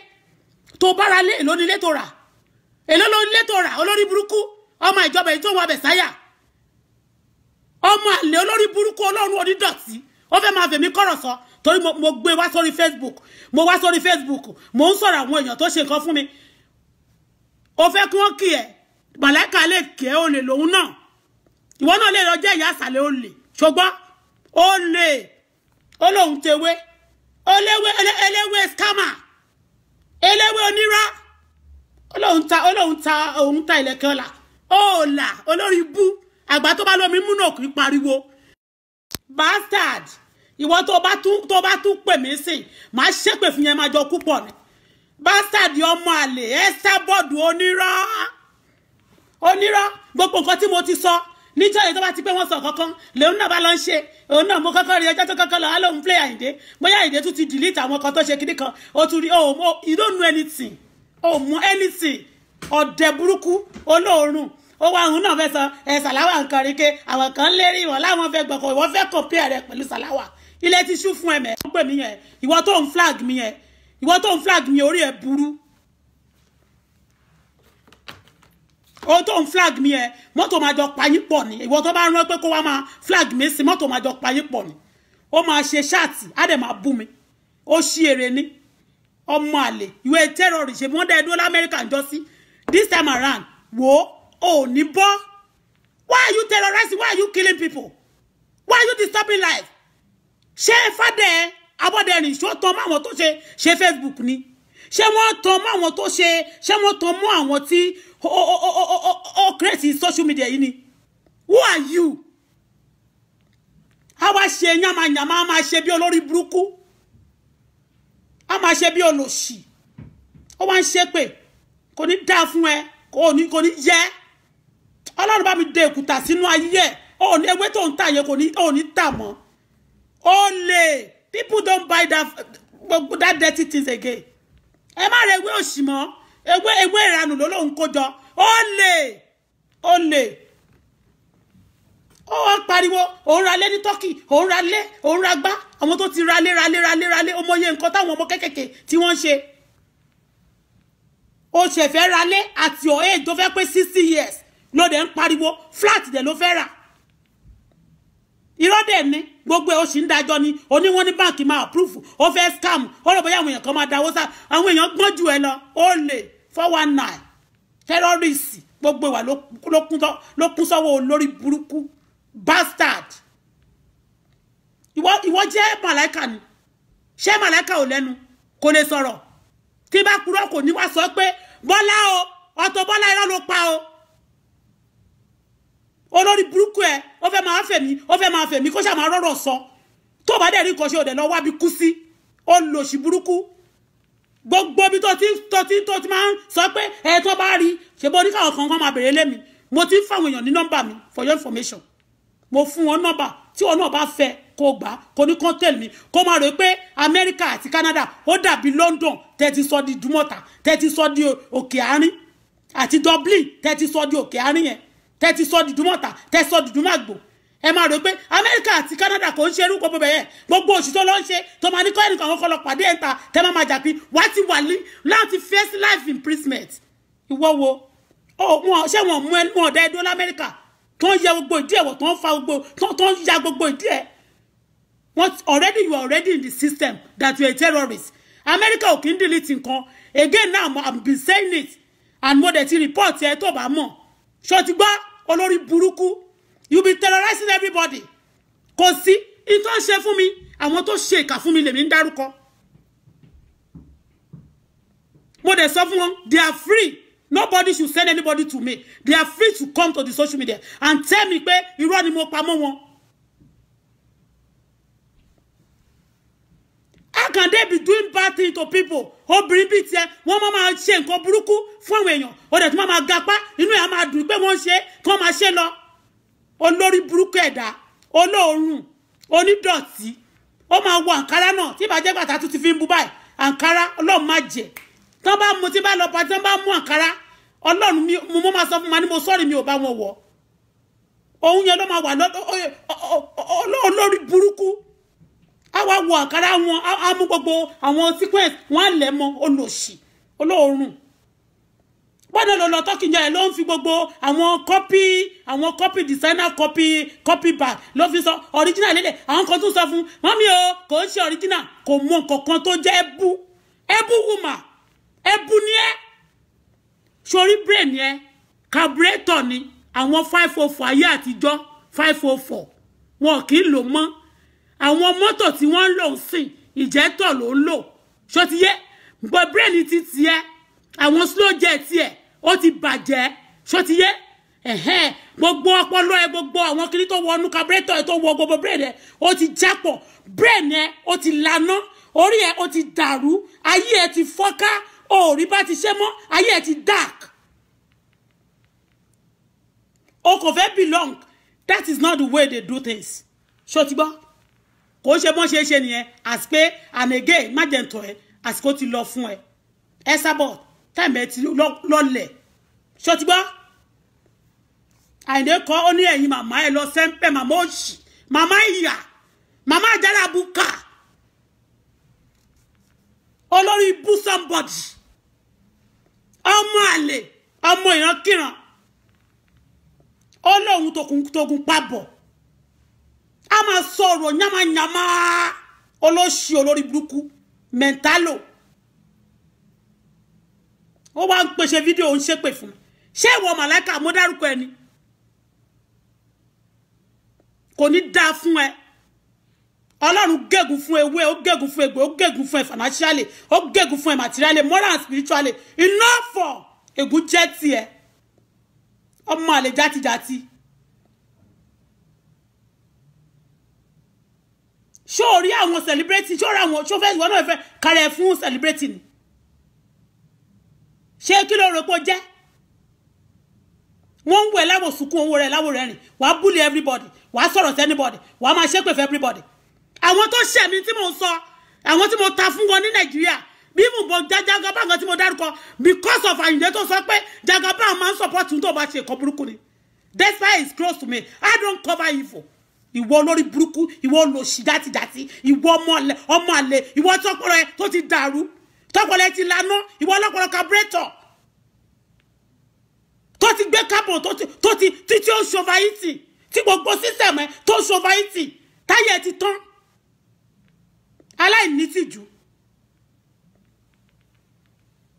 [SPEAKER 1] tó bá ra ilé èló ni ilé tó rà èló ló ilé tó rà olórí burúkú ọmọ ìjọba èyí tó wọ abẹ sáyà ọmọ àlè olórí burúkú Ọlọ́run onídọ̀tí ó fẹ́ máa fèmí kọ̀rọ̀ sọ torí mo gbé wá sórí Facebook mo wá sórí Facebook mo ń sọ̀rọ̀ àwọn èèyàn tó ṣe nǹkan fún mi ó fẹ́ kí wọ́n kí ẹ màláìka lè kí ẹ ó lè lòun náà ìwọ náà lè lọ jẹ́ ìyá àsàlẹ̀ ó lè ṣùgbọ́n ó lè ó lòun tewé eléwé scammer eléwé onírọ́ ó lòun ta ìlẹ̀kẹ̀ ọ̀la ó là olórí bú àgbà tó bá lómi múnà kì í pariwo bastard ìwọ tó bá tún pè mí sìn máa ṣépè fún yẹn máa jọ kú pọ̀ ni bastard ọmọ àlè Esabod onírọ́ gbogbo nǹkan tí mo ti sọ níjọ́ yìí tó bá ti pé wọ́n sọ kankan lèun náà bá lọ ń ṣe òun náà mo kọ́kọ́ rí ẹjọ́ tó kọ́kọ́ lọ lóun play Àyìndé bóyá Àyìndé tún ti delete àwọn kan tó ṣe kíní kan ó tún rí you don't know anything mọ anything ọ̀dẹ̀ burúkú olóòórùn ó wá òun náà fẹ́ sọ Sàláwà nǹkan rí ké àwọn kan lérí wọn láwọn fẹ́ gbọ̀kọ̀ ìwọ fẹ́ compare rẹ pẹ̀lú Sàláwà ilé ti ṣú fún ẹ̀mẹ́ ó pè mí yẹn ìwọ tó ń flag mi yẹn orí ẹ̀ burú ó tó ń flag mi yẹn mọ́tò máa jọ payín pọ̀ ni ìwọ tó bá rán pé kó wá máa flag mi sí mọ́tò máa jọ payín pọ̀ ni ó máa ṣe ṣáàtì á dẹ̀ máa bú mi ó ṣí èrè ní ọmọ àlè ìwé terrorist ṣe wọ́n dẹ́ dúró lamẹ́ríkà ń jọ sí this time around wo oh ni bo. Why are you terrorizing? Why are you killing people? Why are you disturbing life? Ṣé fade abode ni so ton ma won tó ṣe Facebook ni. Ṣé wọ́n ton ma won tó ṣe wọ́n ton mo àwọn tí o create social media yìí ni. Who are you? Àwa ṣe nyama nyama ma ṣe bí olórí burúkú. A ma ṣe bí olóṣì. Ó wá ń ṣe pé kò ní dá fún ẹ, kò ní jẹ. Ọlọ́run bá mi dé òkúta sínú ayé. Ó ní ewé tó ń tà yẹn kò ní tà mọ́. Ole, people don't buy that dirty things again. Ẹ má re ewé òṣì mọ́. Ewé ìranù ló lóhun kó jọ. Ole. Ó wá pariwo, òun ra lé ní Turkey, òun ra lé, òun ra gbá. Àwọn tó ti ra lé, ó mọye nǹkan táwọn ọmọ kékèké tí wọ́n ṣe. Ó ṣe fẹ́ ra lé at your age tó fẹ́ pé 60 years. Ló dẹ̀ ń pariwo, flat dẹ̀ ló fẹ́ rà. Irọ́ dẹ̀ ni gbogbo ẹ̀ ó sì ń dájọ́ ni oní wọ́n ní báǹkì máa approve ó fẹ́ scam ó rò bóyá àwọn èèyàn kan máa dáwó sá àwọn èèyàn gbọ́n jù ẹ lọ olè 419 terrorist gbogbo ìwà ló kún sọ́wọ́ olórí burúkú bastard ìwọ jẹ́ màláìkà ni ṣé màláìkà ò lẹ́nu kò lè sọ̀rọ̀ tí bá kúrò kò ní wá sọ pé Bọ́lá o Auto Bọ́lá irọ́ ló pa o olórí burúkú ẹ ó fẹ́ máa fẹ̀mí kó ṣá máa rọ́rọ̀ sọ tó bá dẹ̀ rí nǹkan ṣe òdẹ̀ lọ wá bí kú sí ó lòṣì burúkú gbogbo bí tó ti máa ń sọ pé ẹ tó bá rí ṣe bó ní káwọn kan máa bèrè lémi mo ti ń fáwọn èèyàn ní nọ́mbà mi for your information mo fún wọn nọ́mbà tí wọn náà bá fẹ́ kó gbà kó ní kán tẹ̀lé mi kó máa rò pé Amẹ́ríkà àti Canada ó dàbí London tẹ́tí sọ di Dùmọ̀tà tẹ́tí sọ di òkè àárín àti Dublin tẹ́tí sọ di òkè àárín yẹn tẹ́tí sọ di Dùmọ̀tà tẹ́tí sọ di Dùmàgbò ẹ máa rò pé Amẹ́ríkà àti Canada kò ń ṣe irú gbogbo bẹ̀yẹ gbogbo òṣì tó lọ ń ṣe tó máa ní kọ́ ẹnìkan àwọn kọlọ pàdé ẹ̀ta tẹ́ máa jà pé wá ti wà láti face life imprisonment ìwọ wo ṣé wọn mú ẹnu ọ̀dà ẹ̀dọ́ l'Amẹ́ríkà tó ń yẹ gbogbo ìdí ẹ̀wọ̀ tó ń fa gbogbo tó ń ya gbogbo ìdí ẹ̀ you are already in the system that you are a terrorist America ò kí ń delete nǹkan again now I'm been saying it and mo dẹ̀ ti report ẹ tó bá mọ̀ ṣó ti gbọ́ olórí burúkú you be terrorizing everybody kò sí ìtọ́ ń ṣe fún mi àwọn tó ṣe ìkà fún mi lèmi ń dárúkọ mo dẹ̀ sọ fún wọn they are free nobody should send anybody to me they are free to come to the social media and tell me pé irọ́ ni mo pamọ́ wọn. How can they be doing bad things to people? Obìnrin bíi tiẹ̀ wọ́n máa ṣe nǹkan burúkú fún àwọn èèyàn ó dẹ̀ tún máa gapá inú ẹ̀ máa dùn pé wọ́n ṣe kí wọ́n máa ṣe lọ. Olórí burúkú ẹ̀dá olóòórùn onídọ̀tí ó máa wọ àǹkárá náà tí ìbàjẹ́ bàtà tún ti fi ń bu báyìí àǹkárá ọlọ́run má jẹ́ tí wọ́n bá mú tí bá lọ pa tí wọ́n bá mú àǹkárá ọlọ́run mo máa sọ fún ma ní mo sọ́ọ̀rì mi ò bá wọn wọ̀ òun yẹn ló máa wà olórí burúkú àwa wọ àǹkárá wọn á mú gbogbo àwọn sequence wọn á lẹ̀ mọ́ olóṣì olóòórùn bọ́dọ̀ lọ tọ́kì jẹ́ ló ń fi gbogbo àwọn copy designer copy bag ló fi sọ original lélẹ̀ àwọn kan tún sọ fún mọ́mí o kò ń ṣe original kò mọ nǹkan tó jẹ́ ẹbú woman ẹbú ni ẹ́ sórí brain yẹn carburetor ni àwọn 504 ayé àtijọ́ 504 wọn kì í lò mọ́ àwọn mọ́tò tí wọ́n ń lò ń sìn ìjẹ́tọ̀ ló ń lò ṣó ti yé gbọ́ brain ti tiẹ̀ àwọn slow jet tiẹ̀ ó ti bàjẹ́ ṣó ti yé gbogbo ọpọlọ ẹ gbogbo àwọn kiri tó wọnú carburetor ẹ tó wọ gbogbo brain ẹ ó ti jápọ̀ brain ẹ ó ti laná orí ẹ ó ti dàrú ayé ẹ ti fọ́ká orí bá ti ṣe mọ́ ayé ẹ ti dark o kò fẹ́ belong that is not the way they do things ṣó ti gbọ́ kò ṣe bọ́n ṣe nìyẹn as pé and again má jẹ́ ntọ́ ẹ àsìkò ti lọ fún ẹ ẹ sábọ̀ táìmù ẹ ti lọlẹ̀ ṣó ti gbọ́ àìdè kọ́ ó ní ẹ̀yìn màmá ẹ lọ sẹ́ńpẹ́ màmá òṣì màmá ìyà màmá àjàrà bùkà olórí bú somebody ọmọ àlè ọmọ ìrankíran olóhun tógun pàbọ̀ a máa sọ̀rọ̀ yamayama olóṣì olórí burúkú mẹ́ntálò ó wá ń pèsè fídíò ń ṣépè fún ṣé ìwọ màláìkà mo dárúkọ ẹni kò ní dá fún ẹ Ọlọ́run gégùn fún ewé ó gégùn fún egbò ó gégùn fún ẹ financially ó gégùn fún ẹ materially moral and spiritually enough for ègún jẹ́ tiẹ̀ ọmọ àlè játijàti ṣó rí àwọn celebrity ṣó ra àwọn ṣó fẹ́ ìwọ náà fẹ́ kárẹ̀ fún celebrity ni ṣé kí ló rò pé jẹ́ wọ́n ń wẹ̀ láwọ̀ sunkún owó rẹ̀ láwọ̀ rẹ̀ rìn wàá bully everybody wàá sọ̀rọ̀ sí anybody wàá máa ṣépè fún everybody àwọn tó ṣẹ̀ mí tí mo sọ àwọn tí mo ta fún wọn ní Nàìjíríà bí mo bọ Jagaban kan tí mo dárúkọ because of Àyìndé tó sọ pé Jagaban máa ń support tó bá ṣe nǹkan burúkú ni that's why it's close to me I don't cover evil ìwọ lórí burúkú ìwọ lòṣì játijàti ìwọ ọmọ àlè ìwọ tọpọlọ ẹ tó ti dàrú tọpọlọ ẹ ti lànà ìwọ ọlọpọlọ carburetor tó ti gbé carbon tó ti tí ó ṣovaìtì tí gbogbo system ẹ tó ṣovaìtì táyé ti tán aláìní tìjú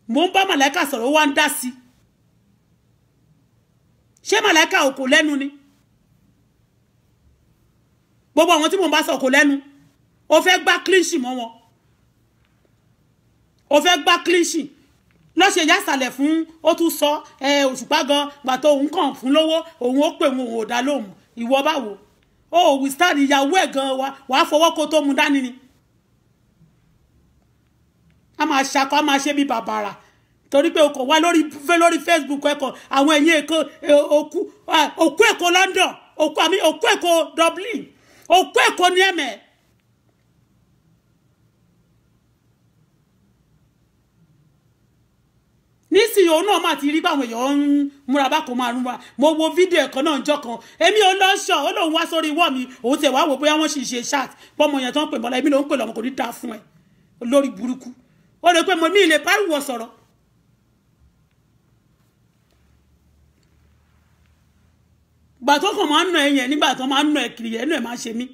[SPEAKER 1] mo ń bá màláíkà sọ̀rọ̀ wá ń dá sí ṣé màláíkà ò kò lẹ́nu ni gbogbo àwọn tí mo bá sọ kò lẹ́nu ó fẹ́ gbá clinch mọ́ wọn ó fẹ́ gbá clinch lọ ṣe yásàlẹ̀ fún ó tún sọ Òṣùpá gan gbà tó òun kàn fún lówó òun ó pè wọn ò dá lóhùn ìwọ báwo ó we stand ìyàwó ẹ̀ gan wàá fọwọ́ kó tó mu dání ni a máa ṣakọ a máa ṣe bí bàbàrà torí pé o kò wá lórí Facebook ẹ̀kọ́ àwọn ẹ̀yìn èkó òkú èkó London òkú èkó Dublin òkú èkó ní ẹ̀mẹ́ nísìnyí òun náà máa ti rí báwọn èèyàn ń múra bá kó máa rún wa mo wo fídíò ẹ̀kọ́ náà jọ kan èmi ò lọ ṣọ ó lóun wá sórí ìwọ́ mi òun tẹ̀ wá wò bóyá wọ́n sì ṣe ṣáàt pọ́mọ yẹn tó ń pè mọ́lá èmi ló ń pè lọ́mọ kò ní dáa fún ẹ lórí burúkú ó rẹ pé mo ní ilé pariwo sọ̀rọ̀ gbà tó kàn máa ń nà ẹ̀yẹn nígbà tó máa ń nà ẹ̀ kiri ẹnu ẹ̀ máa ṣe mí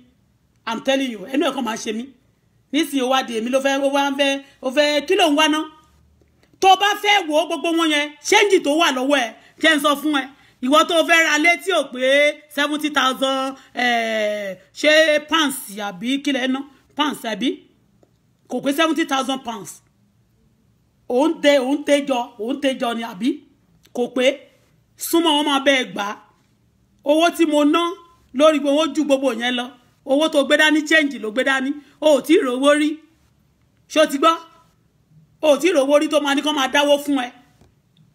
[SPEAKER 1] I'm telling you ẹnu ẹ̀ kan máa ṣe mí nísìnyí ó wá di èmi ló fẹ́ ó fẹ́ kí ló ń wá ná tó bá fẹ́ wò ó gbogbo wọn yẹn ṣéǹjì tó wà lọ́wọ́ ẹ̀ jẹ́ ń sọ fún ẹ ìwọ tó fẹ́ ra létí ò pé 70,000 ṣé pounds àbí kílẹ̀ ná pounds àbí kò pé 70,000 pounds òun tẹjọ ni àbí kò pé súnmọ́ wọn máa bẹ́ẹ̀ gbà owó tí mo ná lórí owó ju gbogbo yẹn lọ owó tó gbé dání change ló gbé dání o ò tí ì rówó rí ṣó ti gbọ́ o ò tí ì rówó rí tó máa ní kó máa dáwó fún ẹ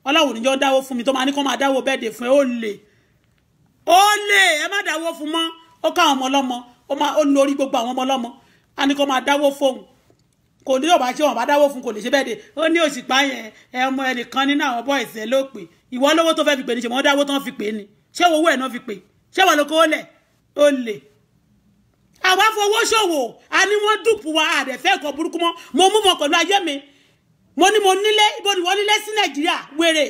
[SPEAKER 1] Ọlọ́run níjọ́ dáwó fún mi tó máa ní kó máa dáwó bẹ́ẹ̀dẹ̀ fún ẹ ó lè ẹ má dáwó fún mọ́ ó ká àwọn ọmọ ọlọ́mọ ó lórí gbogbo àwọn ọmọ ọlọ́mọ a ní kó máa dáwó fóun kò ní ọba ṣe wọn bá dáwó fún kò lè ṣe bẹ́ẹ̀dẹ̀ ó ní Òṣùpá yẹn ọmọ ẹnìkan nínú àwọn boys ẹ ló pè ìwọ lówó tó fẹ́ fi pè ní ṣe wọ́n dáwó tó ń fi pè ní ṣé owó ẹ̀ náà fi pè ṣé wọ́n ló kó lẹ̀ ó lè àwa fowó ṣòwò a ní wọ́n dùpù wa àdẹ̀fẹ́ ẹ̀kọ́ burúkú mọ́ mo mú mọ́ pẹ̀lú ayé mi mo ní mo nílé ibo ni wọ́n nílé sí Nàìjíríà wèrè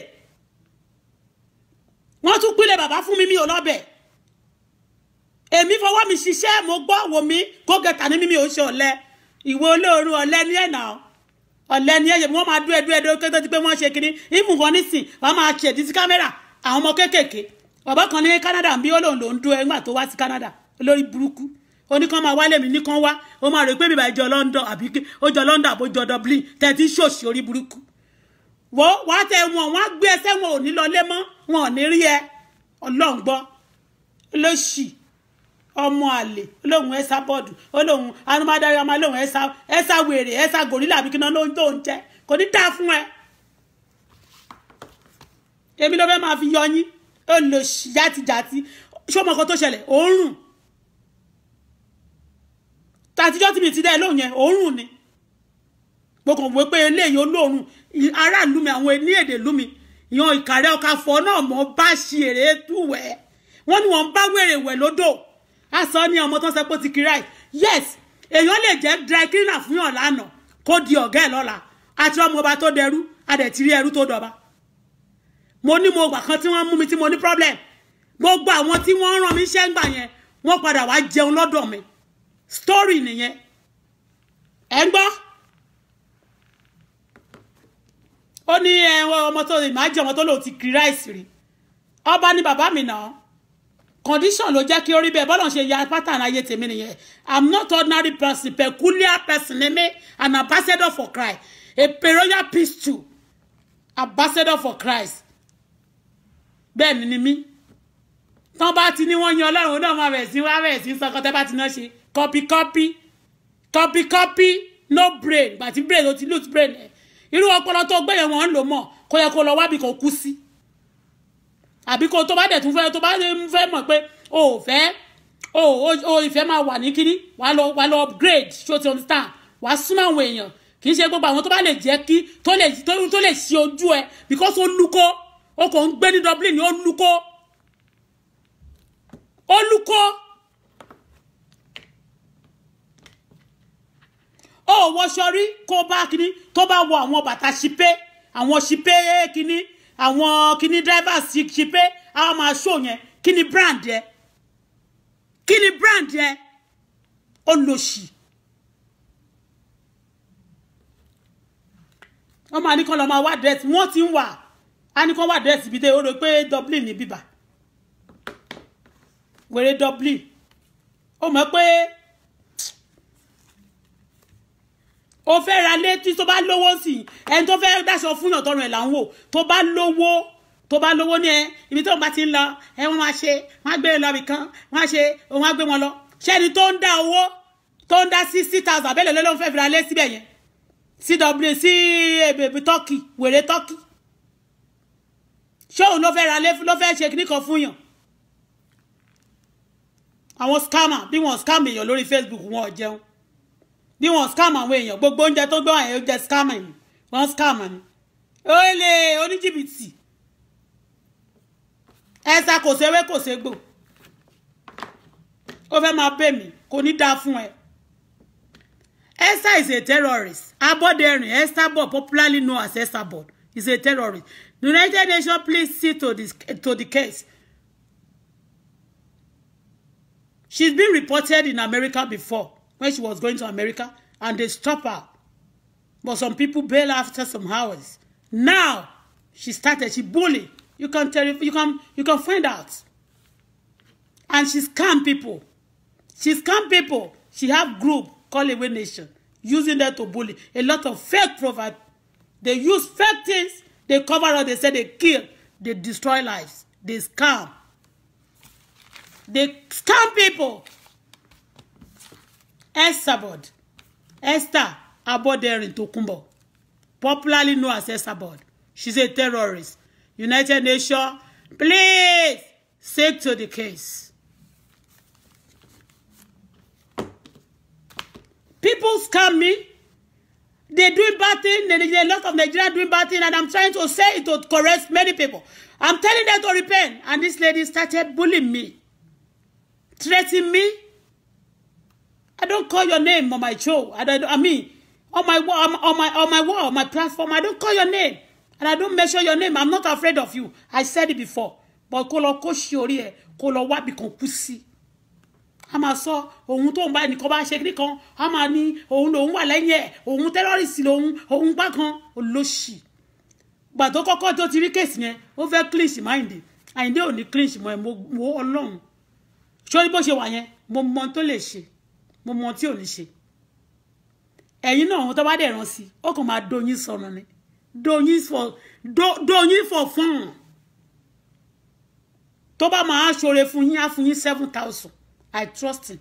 [SPEAKER 1] wọ́n tún pínlẹ̀ bàbá fún mi ò lọ́bẹ̀ èmi fọwọ́ mi ṣiṣẹ́ mo gbọ́ wò mí kó gẹ̀ta ní mímí ò ṣe ọ̀lẹ ìwọ olóorun ọ̀lẹ ní ẹ̀nà ọ̀lẹ ní ẹ̀yẹ wọ́n máa dú ẹ̀dú kẹ́tọ́ ti pé wọ́n ṣe kiri ìmùgọ́ nísìn wọ́n máa ṣe ẹ̀dí sí kámẹ́rà àwọn ọmọ kéékèèké bàbá kan ní Canada ń bí ó lòun ló ń dú ẹgbà tó wá sí Canada lórí burúkú oníkan máa wálé mi níkan wá ó máa rò pé bíbá ìjọ London àbí ó jọ London àbójọ Dublin tẹ̀tí ṣòṣì orí burúkú wá tẹ wọn wá gbé ẹsẹ̀ wọn ò ní lọlé mọ́ wọn ò ní rí ẹ Ọlọ́run gbọ́ lóṣì ọmọ àlè olóhùn ẹsà bọ́ọ̀dù olóhùn anúmọdárí ọmọ olóhùn ẹsà wèrè ẹsà gòrílà àbí kíná ló ń tó ń jẹ kò ní dáa fún ẹ èmi ló fẹ́ máa fi yọ yín ó lò játijàti ṣọmọ kan tó ṣẹlẹ̀ òórùn tàtijọ́ tí mi ti dá ẹ lóhùn yẹn òórùn ni gbogbo wò pé eléyìí olóòórùn aráàlú mi àwọn ní èdè lú mi ìyan ìkàrẹ́ ọkà fọ náà mọ́ bá ṣe èrè túwẹ̀ wọ́n ní wọ́n bá wèrè wẹ̀ lódò a sọ ní ọmọ tó ń sọ pé ó ti kiri àì yes èèyàn lè jẹ́ dry cleaner fún yàn lánàá kó di ọ̀gá ẹ̀ lọ́la àti ọmọ ọba tó dẹrú adẹ̀ ti rí ẹrú tó dọba mo ní mo gbà kan tí wọ́n mú mi tí mo ní problem gbogbo àwọn tí wọ́n rán mi iṣẹ́ ń gbà yẹn wọ́n padà wá jẹun lọ́dọ̀ mi story nìyẹn ẹ ń gbọ́ ó ní ọmọ tó imagine ọmọ tó lò ti criticize rí ọba ní bàbá mi náà condition ló jẹ́ kí ó rí bẹ́ẹ̀ bọ́lọ̀ ṣe ya pattern ayé tèmi nìyẹn. I'm not ordinary person, peculiar person ni mí, an ambassador for Christ, a royal priesthood, ambassador for Christ. Bẹ́ẹ̀ ni mí. Tán bá ti ní wọ́n yan Ọlọ́run náà máa bẹ̀rẹ̀ sí sọ kọ́tẹ́ bá ti náà ṣe copy no brain gbà tí brain ló ti lose brain ẹ̀ irú ọpọlọ tó gbé yẹn wọ́n ń lò mọ̀ kó yẹ kó lọ wábì kan kú sí àbí kó tó bá dẹ̀ tún fẹ́ tó bá fẹ́ mọ̀ pé o ìfẹ́ máa wà ní kíní wà lọ upgrade ṣó ti understand wà súnmọ́ àwọn èèyàn kì í ṣe gbogbo àwọn tó bá lè jẹ́ kí tó lè ṣe ojú ẹ because ó lúkó ó kò ń gbé ní Dublin ní ó lúkó ó wọṣọ rí kó bá kíní tó bá wọ àwọn bàtà ṣipé àwọn ṣipé kíní àwọn kíní drivers ṣipé àwọn máa ṣó yẹn kíní brand yẹ ó lò sí wọ́n máa ní kán lọ máa wá dress wọ́n ti ń wà á ní kán wá dress ibi tẹ́ ó rò pé Dublin ní bíbà wèrè Dublin ó mọ̀ pé ó fẹ́ ra létí tó bá lówó sí ẹni tó fẹ́ dáṣọ fún yàn tọrùn ẹ̀ là ń wò tó bá lówó ní ẹ ibi tó ń bá ti ń lọ ẹ wọ́n máa ṣe wọ́n á gbé lọ ibì kan wọ́n á ṣe òun á gbé wọn lọ ṣẹ́ni tó ń dá owó tó ń dá 60,000 abẹ́lẹ̀ ló ń fẹ́ fi ra lé síbẹ̀ yẹn sí èbèbè Turkey wèrè Turkey ṣé òun ló fẹ́ ra lé ló fẹ́ ṣe kíní kan fún yàn àwọn scammer bí wọ́n scam èèyàn lórí Facebook wọn ò jẹun bí wọ́n scam àwọn èèyàn gbogbo oúnjẹ tó gbé wọ̀nyẹn ó jẹ́ scammer ni wọ́n scam ni ó lè oníjìbìtì ẹ̀sà kò séwé kò ségbò ó fẹ́ máa bẹ̀ mí kò ní dáa fún ẹ. Esther is a terrorist. Aboderin Esabod, popularly known as Esabod, is a terrorist. The United Nations please see to the case. She's been reported in America before when she was going to America and they stopped her. But some people bail after some hours. Now she bullied. You can find out. And she scam people. She have group called Away Nation, using that to bully. A lot of fake profile. They use fake things. They cover up. They say they kill. They destroy lives. They scam. They scam people. Esabod. Esther Aboderin Tokunbo. Popularly known as Esabod. She's a terrorist. United Nations, please stick to the case. People scam me. They're doing bad things. A lot of Nigerians doing bad things, and I'm trying to say it to correct many people. I'm telling them to repent, and this lady started bullying me, threatening me. I don't call your name on my show. I mean, on my wall, on my platform, I don't call your name, and I don't mention your name. I'm not afraid of you. I said it before. But kolo koshori kolo wa bi kon kusi. Ama so ohun tó ń bá ẹnìkan bá ṣe kíkan a máa ní ohun lòun wà lẹ́yìn ẹ̀ ohun terrorist lòun ohun gbá kan olóṣì gbà tó kọ́kọ́ tó ti rí kéèsì yẹn ó fẹ́ clinch mind Àyìndé ò ní clinch mọ́ ẹ̀ mo Ọlọ́run sórí bó ṣe wà yẹn mo mọ tó lè ṣe mo mọ tí ò ní ṣe ẹ̀yin náà ohun tó bá dẹ̀ rán sí ó kàn máa doyin sọ̀rọ̀ ni doyin for fun tó bá máa ṣoore fún yín á fún yín 7,000. I trust him.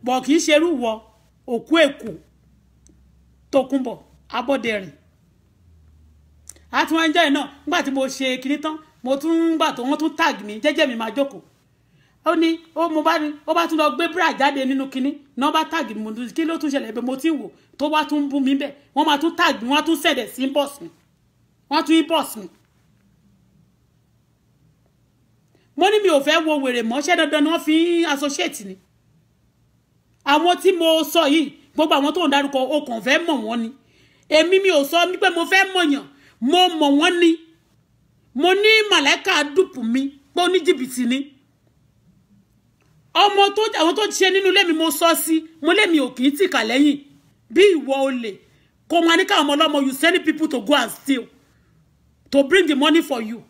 [SPEAKER 1] But kì í ṣe irú wọ òkú èkó Tókunbọ̀ Abọ́dẹrìn. A tún wá ń jẹ́ náà nígbà tí mo ṣe kinní tán mo tún gbà tó wọ́n tún tag mi jẹ́jẹ́ mi máa jókòó. Ó ní ó bá tún lọ gbé bra jáde nínú kinní náà bá tag mi mo tún kí ló tún ṣẹlẹ̀ bẹ́ẹ̀ mo ti wò tó wá tún bú mi bẹ́ẹ̀ wọ́n máa tún tag mi wọ́n tún sẹ̀dẹ̀ sí inbox mi wọ́n tún inbox mi. Mo ní mi ò fẹ́ wo wèrè mọ́ ṣé dandan ni wọ́n fi associate ni àwọn tí mo sọ yìí gbogbo àwọn tó ń dárúkọ o kàn fẹ́ mọ̀ wọ́n ni èmi mi ò sọ mi pé mo fẹ́ mọ̀yàn mo mọ̀ wọ́n ni mo ní màláìka dùpù mi pé ó ní jìbìtì ni ọmọ tó àwọn tó ti ṣe nínú ilé mi mo sọ sí mo lé mi ò kì í tìkà lẹ́yìn bí ìwọ olè Komanika Omolomo, you sending people to go and steal, to bring the money for you.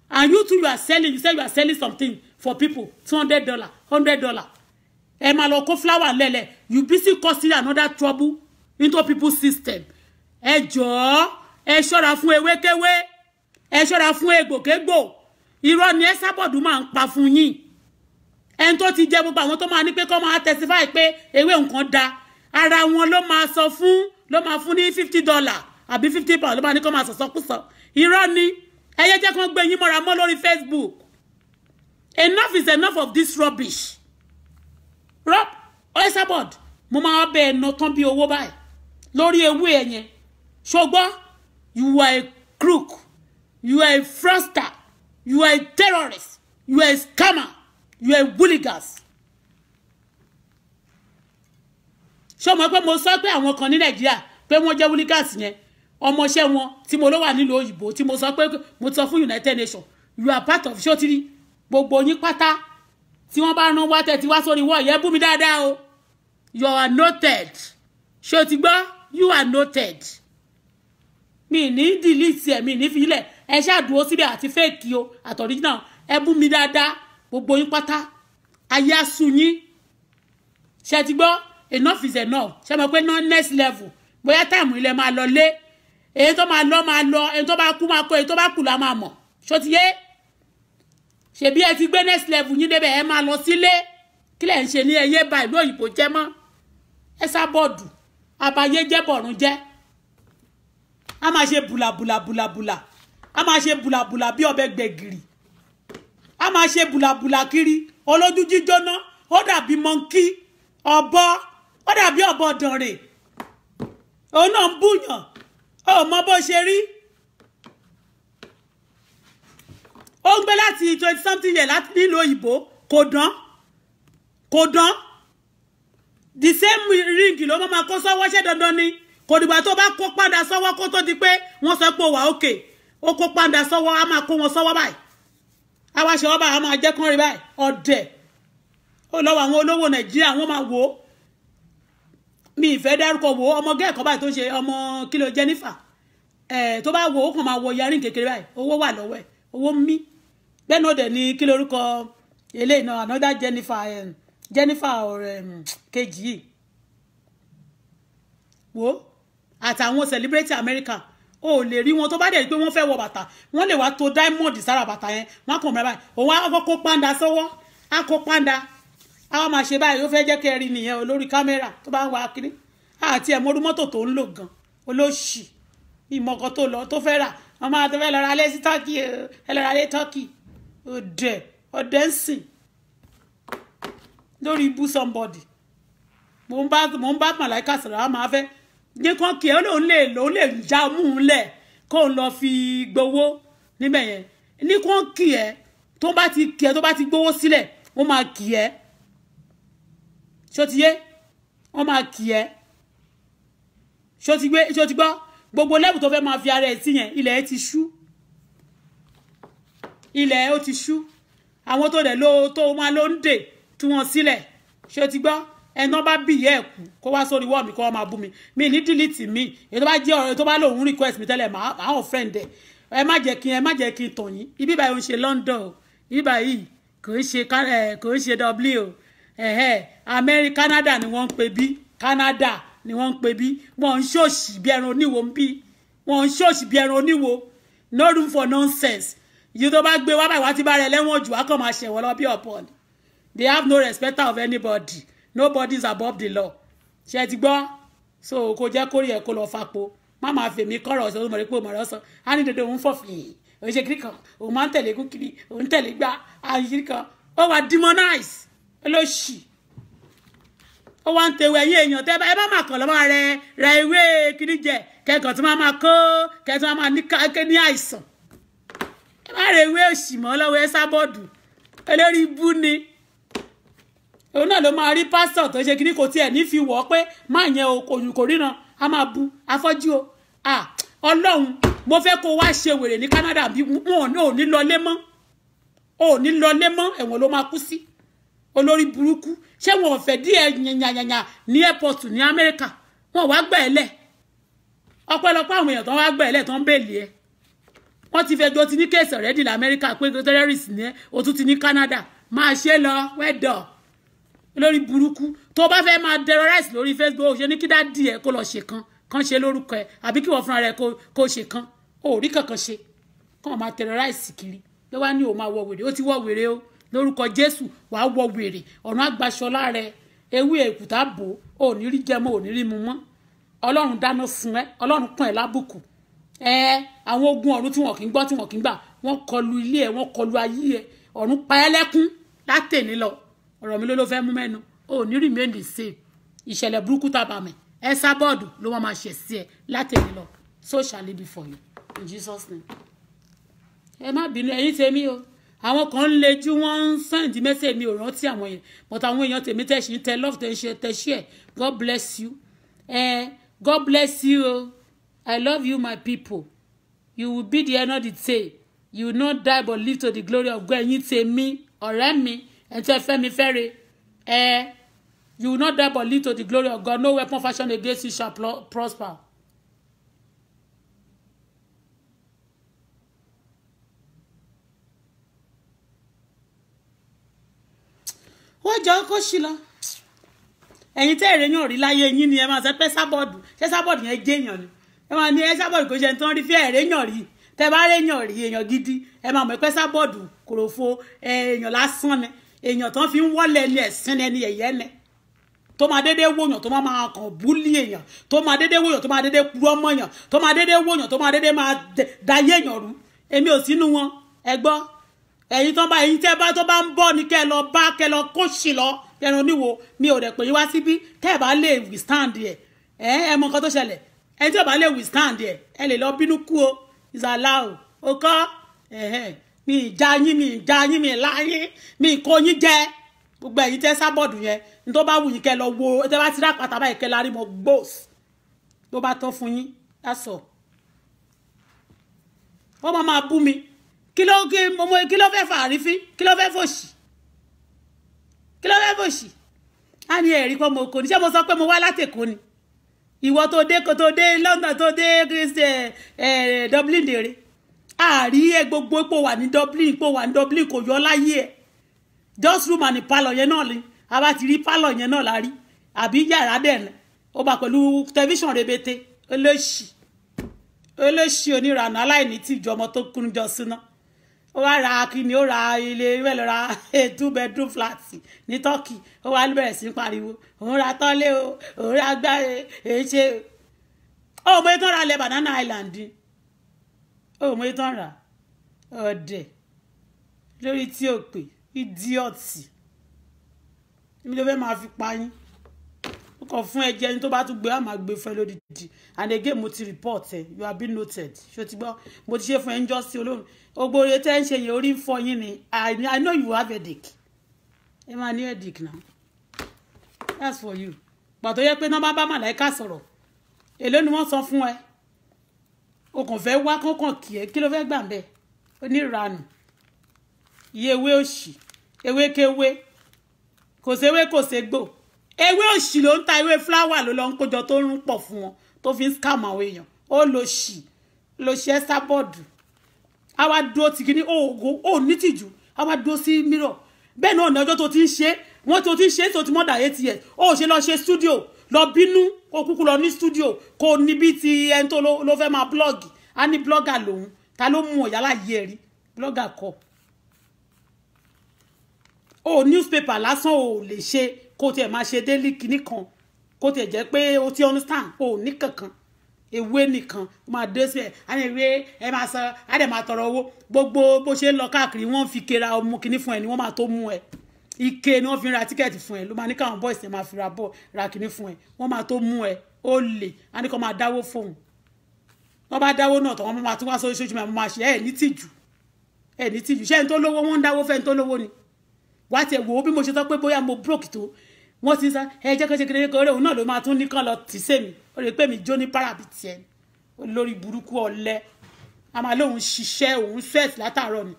[SPEAKER 1] And you too, you are selling, you say you are selling something for people, $200, $100. Emaloko flower lele, you busy causing another trouble into people's system. Ẹ jọ̀ọ́, ẹ ṣọ́ra fún ewékewé, ẹ ṣọ́ra fún egbòkègbò. Irọ́ ni Esabod máa ń pa fún yín. En tó ti jẹ gbogbo àwọn tó máa ní pé kó máa testify pé ewé nǹkan dá. Ara wọn ló máa sọ fún, ló máa fún ní $50 àbí £50 ló máa ní kó máa sọ̀sọ́kúsọ. Irọ́ ni, ẹ yé jẹ́ kó gbé yín mọ́ra mọ́ lórí Facebook. Enough is enough of this rubbish. Rob, Esabod, mo máa bẹ no tán bí owó báyìí. Lórí ewé ẹ̀yẹn. Ṣùgbọ́n, you are a crook. You are a fraudster. You are a terrorist. You are a scammer. You are a hooligan. Ṣé mo pé mo sọ pé àwọn kan ní Nàìjíríà pé wọ́n jẹ́ hooligans yẹn. Ọmọṣẹ́ wọn tí mo lọ wà nílùú òyìnbó tí mo sọ pé mo sọ fún United Nations. You are part of Shotiri. Gbogbo yín pátá tí wọ́n bá rán wá tẹ́ tí wá sórí wọ́ yẹn bú mi dáadáa o. You are noted. Ṣé o ti gbọ́? You are noted. Mi ní delete ẹ mi ní filẹ̀ ẹ ṣá dúró síbẹ̀ àti fake o at original ẹ bú mi dáadáa gbogbo yín pátá ayé asu yín ṣé ti gbọ́ enough is enough ṣé mo pé no next level bóyá time ilẹ̀ máa lọ lé èyí tó máa lọ èyí tó bá kú máa kó èyí tó bá kú la máa mọ̀ ṣó ti yé ṣé bí ẹ ti gbé next level yín débẹ̀ ẹ máa lọ sílé kí lẹ̀ ń ṣe ní ẹyẹ bá ìlú òyìnbó jẹ́ mọ́ Esabod àbáyé jẹ́ bọ̀run jẹ́ a máa ṣe bùlàbùlà a máa ṣe bùlàbùlà bí ọbẹ̀ gbẹ̀gìrì a máa ṣe bùlàbùlà kiri olójú jíjóná ó dàbí monkey ọ̀bọ ó dàbí ọ̀bọ dànrè òun náà ń búyàn ó mọ bó ṣe rí ó ń gbé láti 20 something years láti nílùú òyìnbó kò dán the same ring ló máa kó sọ́wọ́ ṣe dandan ni kò dìgbà tó bá kó padà sọ́wọ́ kó tó di pé wọ́n sọ pé wà ókè ó kó padà sọ́wọ́ a máa kó wọn sọ́wọ́ báyìí a wá ṣe wọ́n báyìí a máa jẹ́ kán rí báyìí ọ̀dẹ̀ ó lọ́wọ́ àwọn olówó Nàìjíríà wọ́n máa wò ó mi ìfẹ́ dárúkọ wò ó ọmọ gẹ́ẹ̀kọ́ báyìí tó ń ṣe ọmọ kílò Jennifer tó bá wò ó kàn máa wọ yarin kékeré báyìí owó wà lọ́wọ́ ẹ̀ owó mí bẹ́ẹ̀ náà dẹ̀ ní kílò orúkọ eléyìí náà another Jennifer or kejì yìí wò àtàwọn celebrity America ó lè rí wọn tó bá dẹ̀ pé wọ́n fẹ́ wọ bàtà wọ́n lè wá tó diamond sára bàtà yẹn wọ́n kàn mẹ́ra báyìí òun á kó pàǹdà sọ́wọ́ á kó pàǹdà á wá máa ṣe báyìí ó fẹ́ jẹ́ kẹ́ rí nìyẹn olórí kámẹ́rà tó bá ń wá kiri àti ẹ̀mọ́rú mọ́tò tó ń lò gan olóṣì ìmọ̀kan tó lọ tó fẹ́ rà wọ́n máa tó fẹ́ lọ ra lé sí Turkey ẹ lọ ra lé Turkey ọ̀dẹ̀ ń sìn lórí ibú somebody mo ń bá màláìka sọ̀rọ̀ á máa fẹ́ ní kan kí ẹ ó lè já mú un lẹ̀ kó ń lọ fi gbowó níbẹ̀ yẹn ní kan kí ẹ tó bá ti gbowó sílẹ̀ ó máa kí ẹ ṣó ti yé wọ́n máa kí ẹ ṣó ti gbọ́ gbogbo lẹ́bù tó fẹ́ máa fi ara ẹ̀ sí yẹn ilẹ̀ ẹ ti ṣú ilẹ̀ ó ti ṣú àwọn tó dẹ̀ tó máa ló ń dè tí wọ́n sílẹ̀ ṣó ti gbọ́ ẹ̀nà bá bí ìyá ẹ̀ kú kó wá sórí wọ́ mi kó wá máa bú mi mi ní delete mi èyí tó bá jẹ́ ọ̀rẹ́ tó bá lòun request mi tẹ́lẹ̀ máa ò friend ẹ̀ ẹ má jẹ́ kí n tàn yín ibi báyìí ó ń ṣe London ibi báyìí kò ń ṣe W o Canada ni wọ́n ń pè bí Canada ni wọ́n ń pè bí wọ́n ń ṣòṣì bí ẹran oníwo ń bí wọ́n ń ṣòṣì bí ẹran oníwo no room for nonsense yìí tó bá gbé wá báyìí wá ti bá rẹ̀ lẹ́wọ̀n jù wá kàn máa ṣẹ̀wọ̀n lọ bí ọ̀pọ̀ they have no respect of anybody. Nobody is above the law. Ṣé ti gbọ́? So kò jẹ́ kórè ẹ̀ kó lọ fapo. Má máa fèmí kọ́rọ̀ ọ̀sẹ̀ tó mọ̀ pé òmò rẹ̀ sọ. A ní dandan òun fọ̀fì. Òun ṣe kiri kan. Òun máa ń tẹ̀lé kú kiri. Òun tẹ̀lé gbá. Àyíkiri kan. Ó wá demonize. Olóṣì. Ó wá ń tewé ẹ̀yìn èèyàn tẹ́ ẹ bá máa kàn lọ́mọ rẹ̀ ewé kiri jẹ. Kẹ́kọ̀ọ́ tí máa kó. Kẹ́kọ̀ọ́ tí máa ní àìsàn. Ẹ má rẹ̀ ewé òṣì mọ́ lọ́wọ́ Esabod. Olórí ibú ni. Òun náà ló máa rí pásítọ̀ tó ṣe kíní kò tiẹ̀ ní fi wọ́ pé má yẹn òkòyùn kò ríran a máa bu afọ́jú o Ọlọ́run mo fẹ́ kó wá ṣe wèrè ní Canada bí wọn ò ní lọlé mọ́ ẹ̀wọ̀n ló máa kú sí olórí burúkú ṣé wọn ò fẹ́ díẹ̀ yànyànyànyà ní airport ní Amẹ́ríkà wọn wá gbà ẹ́ lẹ̀ ọpẹ́lọpẹ́ àwọn èèyàn tó wá gbà ẹlẹ́ tó ń bèèlì ẹ wọ́n ti fẹjọ́ ti ní kéèsì ọ̀rẹ́dì lamẹ́ríkà pé terrorist ní ẹ o tún ti ní Canada máa ṣe lọ wẹ́dọ̀ lórí burúkú tó bá fẹ́ máa terrorize lórí Facebook ṣe ní kí dádì ẹ kó lọ ṣe kan ṣe lórúkọ ẹ àbí kí wọ́n fúnra rẹ kó ṣe kan ò rí kankan ṣe kàn máa terrorize kiri ló wá ní o máa wọ wèrè ó ti wọ wèrè o lórúkọ Jésù wàá wọ wèrè ọ̀nà àgbàṣọlá rẹ ewé èkúta bò ò ní rí jẹmọ ò ní rí mu mọ́ Ọlọ́run dáná fún ẹ Ọlọ́run pọ́n ẹ lábùkù àwọn ogun ọ̀run tí wọ́n kì í gbọ́ tí wọ́n kì í gbà wọ́n kọlu ilé ẹ wọ́n kọlu ayé ẹ ọ̀run pa ẹ́ lẹ́kún látẹ̀ní lọ ọ̀rọ̀ mi ló fẹ́ mú mẹ́nu ò ní remain the same ìṣẹ̀lẹ̀ burúkú tàbàmẹ̀ ẹ sábọ́ọ̀dù ló wọ́n máa ṣẹ̀ sí ẹ látẹ̀ní lọ so shall it be for you in Jesus name. ẹ má bínú ẹ̀yin tèmi o àwọn kan ń lejú wọn ń send message mi ò rántí àwọn yẹn but àwọn èèyàn tèmi tẹ̀sí tẹ love tẹ̀ ṣe tẹ̀ share God bless you God bless you o I love you my people you will be the end of the day you will not die but live to the glory of God ẹ̀yin tèmi ọ̀rẹ́ mi ẹ̀ tẹ́ fẹ́ mi fẹ́re you will not die but live to the glory of God no weapon fashioned against you shall prosper. wọ́n jọ kó sí lọ ẹ̀yin tẹ́ èrè yàn rí láyé yín ni ẹ máa sọ pé sábọ́ọ̀dù ṣé sábọ́ọ̀dù yẹn jẹ́ èèyàn ni ẹ máa ní ẹ sábọ́ọ̀dù kò ṣe ń tán rí fí èrè yàn rí tẹ́ bá rí èèyàn rí èèyàn gidi ẹ máa mọ̀ pé sábọ́ọ̀dù kòròfo èèyàn lásán ni èèyàn tán fi ń wọ́lẹ̀ ní ẹ̀sìn ẹni ẹ̀yẹ́ ni tó máa dédé wòyàn tó máa kàn búlì èèyàn tó máa dédé wòyàn tó máa dédé purọ́ mọ́yàn tó máa dédé wòyàn tó máa dédé máa dayé èèyàn rú èmi ò sínú wọn ẹ gbọ́ ẹ̀yin tó bá ẹ̀yin tẹ́ bá tó bá ń bọ̀ ní kẹ́ lọ bá kẹ́ lọ kó sì lọ ẹran níwo mi ò dẹ̀ pè yín wá síbí tẹ́ ẹ̀ bá lè withstand ẹ̀ ẹ mọ nǹkan tó ṣẹlẹ̀ ẹni tí ò bá lè withstand ẹ̀ ẹ lè lọ bínú kú o ìsàlá o kọ́ mi ìjà yín mi láyé mi kó yín jẹ gbogbo ẹ̀yin tẹ́ sábọ̀dù yẹn ní tó bá wù yín kẹ́ lọ wo tẹ́ bá ti rà pátá báyìí kẹ́ lárí mọ́ gbòs ló bá tán fún yín lásọ̀ wọ́n máa bú mi kí ló fẹ́ fà àrífín kí ló fẹ́ fòṣì á ní ẹ̀rí kọ́ mo kò ní ṣé mo sọ pé mo wá látẹ̀kọ́ ni ìwọ tó dé London tó dé Dublin dèrè àárí ẹ gbogbo ipò wà ní Dublin kò yọ láyé ẹ just room and parlour yẹn náà ni a bá ti rí parlour yẹn náà la rí àbí yàrá dẹ̀ ó bá pẹ̀lú tẹlifíṣàn rebete olóṣì oníranà aláìní tí ìjọmọ tó kún jọ síná ó wá ra kíni ó ra ilé ìwé lọ ra 2 bedroom flat ní Turkey ó wá bẹ̀rẹ̀ sí pariwo òun ra tọ́lé o òun ra gbáre èyí ṣe ó mọ ìtàn ra lẹ Banana Island ó mọ ìtàn ra ọ̀dẹ̀ lórí tí ó pè idiọ́tì èmi ló fẹ́ máa fi pa yín ó kàn fún ẹjẹ ẹni tó bá tún gbé á máa gbé fún ẹ lódìdí and again mo ti report ẹ you have been noted ṣó ti gbọ́ mo ti ṣe fún ẹ ń jọ́ sí olóhùn ogbore tẹ́ ń ṣe yẹn orí ń fọ yín ni I know you have headache ẹ máa ní headache now that's for you pàtó yẹ pé náà bá màláìka sọ̀rọ̀ èló ni wọ́n sọ fún ẹ o kàn fẹ́ wá kọ́kàn kì ẹ́ kí ló fẹ́ gbà ń bẹ̀ ó ní ìranù iye ewé òṣì ewé kéwé kò séwé kò ségbò ewé òṣì ló ń ta ewé fúláwà ló lọ ń kójọ tó ń rún pọ̀ fún wọn tó fi ń scam àwọn èèyàn ó lo ṣe sábọ́ọ̀dù a wá dúró ti kí ní ó nítìjú a wá dúró sí mirror bẹ́ẹ̀ náà ní ọjọ́ tó ti ń ṣe wọ́n tó ti ń ṣe tó ti mọ́dà 8 years ó ṣe lọ ṣe studio lọ bínú kó kúkú lọ ní studio kó níbi tí ẹni tó ló fẹ́ máa blog a ní blogger lòun ta ló mú ọ̀yá láyé rí blogger kọ́ ó newspaper lásán ò lè ṣe kó tiẹ̀ máa ṣe daily kìíní kan kó tiẹ̀ jẹ́ pé ó ti understand ó ní kankan ewé nìkan máa dé sí ẹ á ní ewé ẹ máa sọ á dẹ̀ máa tọrọ owó gbogbo bó ṣe ń lọ káàkiri wọ́n fi kera ọmọ kìíní fún ẹ ni wọ́n máa tó mú ẹ ike ni wọ́n fi ra tíkẹ́ẹ̀tì fún ẹ ló máa ní káwọn boys ẹ máa fi ra kìíní fún ẹ wọ́n máa tó mú ẹ ó lè á ní kó máa dáwó fóun wọ́n bá dáwó náà tọ́ wọ́n máa tún wá sórí ṣojú máa ṣe ẹ̀ ní tìjú ṣé ẹni tó lówó wọ́n ń dáwó fẹ́ ẹni tó lówó ni wá tiẹ̀ wò ó bí mo ṣe sọ pé bóyá mo broke tó wọ́n ti sá ẹ jẹ́ kọ́ṣe kékeré kọ́rẹ́ òun náà ló máa tún ní kán lọ tì sẹ́mi ó lè pè mí jó ní parabiti ẹni olórí burúkú ọ̀lẹ a máa lóun ṣiṣẹ́ òun sweat látàárọ̀ ni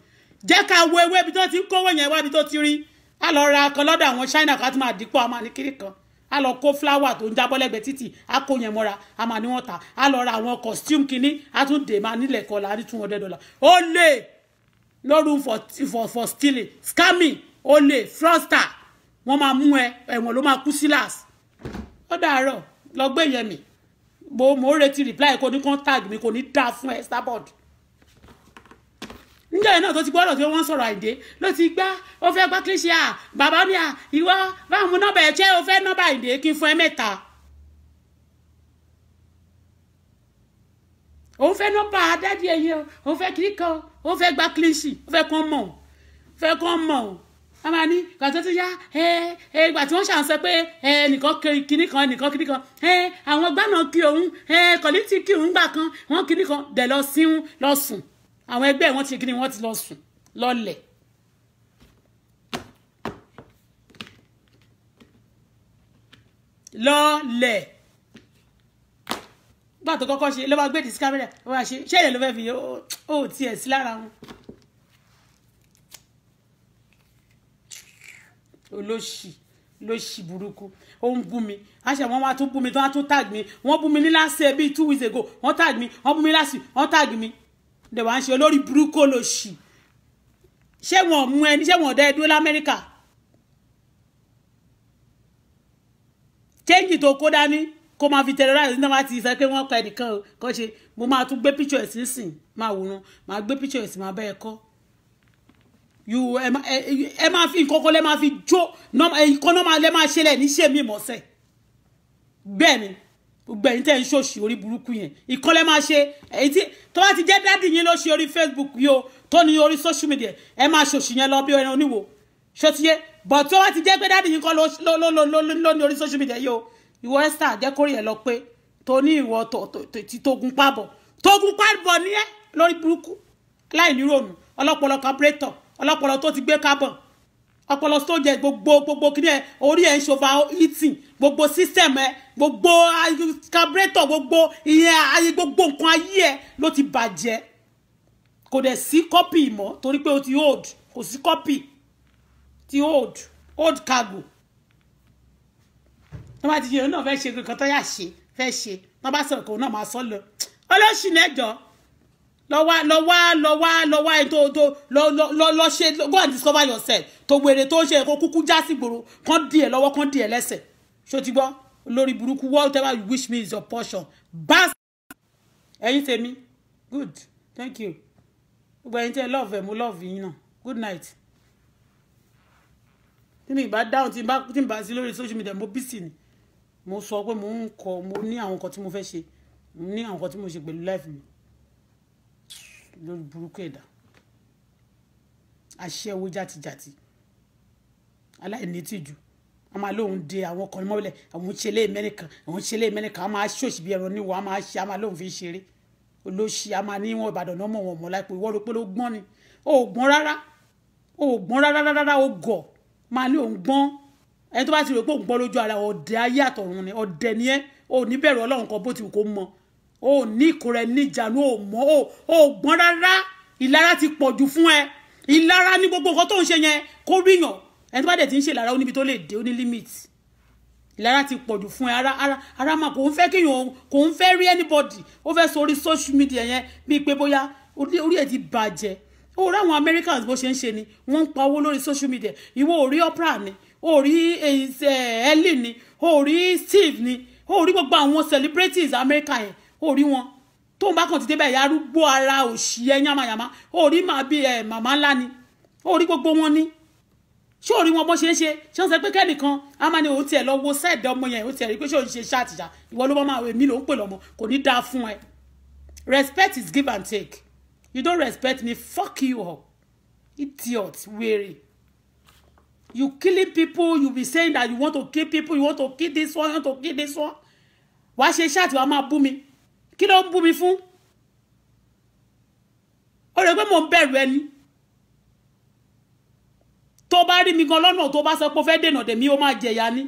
[SPEAKER 1] jẹ́ ká wo ewé ibi tó ti ń kówó yẹn wá ibi tó ti rí a lọ ra kan lọ́dọ̀ àwọn China ká tún máa dípò a máa ní kiri kan a lọ kó flower tó ń jábọ́ lẹ́gbẹ̀ẹ́ títì a kó yẹn mọ́ra a máa ní wọ́n ta a lọ ra àwọn costume kìíní a tún dè máa nílẹ̀ kọlà ní $200 ó lè no room for stealing scamming ó lè fraudster wọ́n máa mú ẹ̀wọ̀n ló máa kú sí last ó dàárọ̀ lọ gbé yẹn mi mo retí reply kò ní contact mi kò ní dá fún ẹ Starboard níjẹ́ náà tó ti gbọ́dọ̀ tí wọ́n sọ̀rọ̀ Àyìndé ló ti gbá ó fẹ́ gbá kílíṣì bàbá mi ìwọ báwọn mú nọ́mbà ẹ̀ ṣé ó fẹ́ nọ́mbà Àyìndé kí n fún ẹ 3 òun fẹ́ nọ́mbà dádì ẹ̀yìn òun fẹ́ kiri kan òun fẹ́ gbá kílíṣì ó fẹ́ kán mọ̀ a máa ní kàtó tó yá ìgbà tí wọ́n ṣàǹsọ pé ẹnìkan kìíní kan ẹnìkan kìíní kan àwọn gbàna kí òun kọ̀lítì kí òun gbà kan wọ́n kìíní kan dẹ̀ lọ síhun lọ sùn àwọn ẹgbẹ́ wọn ti kìíní wọ́n ti lọ sùn lọ́lẹ̀. gbà tó kọ́kọ́ ṣe ló bá gbé discovery ó wá ṣe ṣé èyí ló fẹ́ fi ó tiẹ̀ sí lára wọn. olóṣì burúkú ó ń bú mi àṣẹ wọn wá tún bú mi tó wá tún tag mi wọ́n bú mi ní last year bíi 2 weeks ago wọ́n tag mi wọ́n bú mi last week wọ́n tag mi dẹ̀ wá ń ṣe olórí burúkú olóṣì ṣé wọn mú ẹni ṣé wọn dẹ́ dúró l'Amẹ́ríkà change tó kó dání kó máa fi terrorize nígbà máa ti sọ pé wọ́n kọ ẹnìkan kọ́ ṣe mo máa tún gbé picture ẹ̀ sínsìn máa wòran máa gbé picture ẹ̀ sí máa bẹ́ẹ̀ kọ́ ẹ máa fi nǹkan kan lẹ́ máa fi jó nǹkan náà lẹ́ máa ṣe lẹ̀ ní ṣe mí mọ́sẹ̀ bẹ́ẹ̀ ni gbogbo ẹ̀yin tẹ́ ń ṣòṣì orí burúkú yẹn ìkan lẹ́ máa ṣe èyí tí tó bá ti jẹ́ dádì yín ló ṣe orí Facebook yìí o tó ní orí social media ẹ máa ṣòṣì yẹn lọ bí ẹran oníwò ṣòtíyé bọ̀ tó bá ti jẹ́ pé dádì yín kan ló ní orí social media yìí o ìwọ Esther jẹ́ kórìí ẹ̀ lọ pé tó ní ìwọ tí tógun pábọ̀ ní ẹ lórí burúkú láì nírònú ọlọ́pọlọ carburetor ọlọ́pọlọ tó ti gbé carbon ọpọlọ tó jẹ gbogbo kí ni ẹ orí ẹ ń ṣova eating gbogbo system ẹ gbogbo carburetor gbogbo ìyẹn ayé gbogbo nǹkan ayé ẹ ló ti bàjẹ́ kò dẹ̀ sí copy mọ́ torí pé o ti old kò sí copy ti old cargo wọ́n bá ti ṣe náà fẹ́ ṣe nǹkan tó yà ṣe fẹ́ ṣe wọ́n bá sọ̀rọ̀ kò náà máa sọ lọ ọlọ́ṣì lẹ́jọ́ lọ́wọ́ ẹni tó lọ ṣe go and discover yourself tó wèrè tó ṣe kó kúkú já sí gbòòrò kán dì ẹ̀ lọ́wọ́ kán dì ẹ̀ lẹ́sẹ̀ ṣó ti gbọ́ olórí burúkú whatever you wish me is your portion bas ẹ̀yin tèmi good thank you gbogbo ẹ̀yin tẹ́ love ẹ̀ mo love yín náà good night tí mi bá dáhùn tí mi bá sí lórí social media mo busy ni mo sọ pé mo ń kọ mo ní àwọn nǹkan tí mo fẹ́ ṣe mo ní àwọn nǹkan tí mo ṣe pẹ̀lú life mi lórí burúkú ẹ̀dá aṣẹ́wó játijàti aláìnítìjú a máa lóun de àwọn kan mọ́lẹ̀ àwọn ṣẹlẹ̀ mẹ́nìkan a máa ṣòṣì bí ẹran níwọ̀ a máa ṣe a máa lóun fi ṣeré olóṣì a máa níwọ̀n Ìbàdàn náà mọ̀ wọ́n mọ̀ láìpẹ́ ìwọ́n rò pé ló gbọ́n ni ó gbọ́n rárá ó gọ̀ máa ní òun gbọ́n ẹni tó bá ti rò pé òun gbọ́n lójú ara ọ̀dẹ ayé àtọ̀run ni ọ̀dẹ ni ẹ́ ò ní bẹ̀rù Ọlọ́run kan bó ti wù kó mọ ó ní ìkórè níjànú ò mọ́ ó gbọ́n rárá ìlara ti pọ̀jù fún ẹ ìlara ní gbogbo nǹkan tó ń ṣe yẹn kó ríyàn ẹni tó bá dẹ̀ ti ń ṣe ìlara ó níbi tó lè dé ó ní limit ìlara ti pọ̀jù fún ẹ ara máa kò ń fẹ́ kéèyàn kò ń fẹ́ rí anybody ó fẹ́ sórí social media yẹn bíi pé bóyá orí ẹ̀ ti bàjẹ́ ó rí àwọn Americans bó ṣe ń ṣe ni wọ́n ń pa owó lórí social media ìwọ ò rí Oprah ni ó rí Ellen ni ó rí Steve ni ó rí gbogbo àwọn celebrities America yẹn ó rí wọn tó ń bá kàn ti débẹ̀ ìyá arúgbó ara òṣì ẹ̀ yamayama ó rí màá bí màmá ńlá ni ó rí gbogbo wọn ni ṣé ó rí wọn bó ṣe ń ṣe ṣé wọ́n sọ pé kẹ́nìkan a máa ní òun tiẹ̀ lọ wo sẹ́ẹ̀dẹ̀ ọmọ yẹn ó tiẹ̀ rí pé ṣé òun ṣe ṣáàtìjà ìwọ ló máa èmi ló ń pè lọ́mọ kò ní dáa fún ẹ respect is give and take you don't respect me fuck you up idiot weary you killing people you be saying that you want to kill people you want to kill this one you want to kill this one wàá ṣe ṣáàtì wàá máa bú mi kí ló ń bú mi fún ó rẹ pé mò ń bẹ̀rù ẹni tó bá rí mi gan lọ́nà tó bá sọ pé ó fẹ́ dènà dèmí ó máa jẹ̀yà ni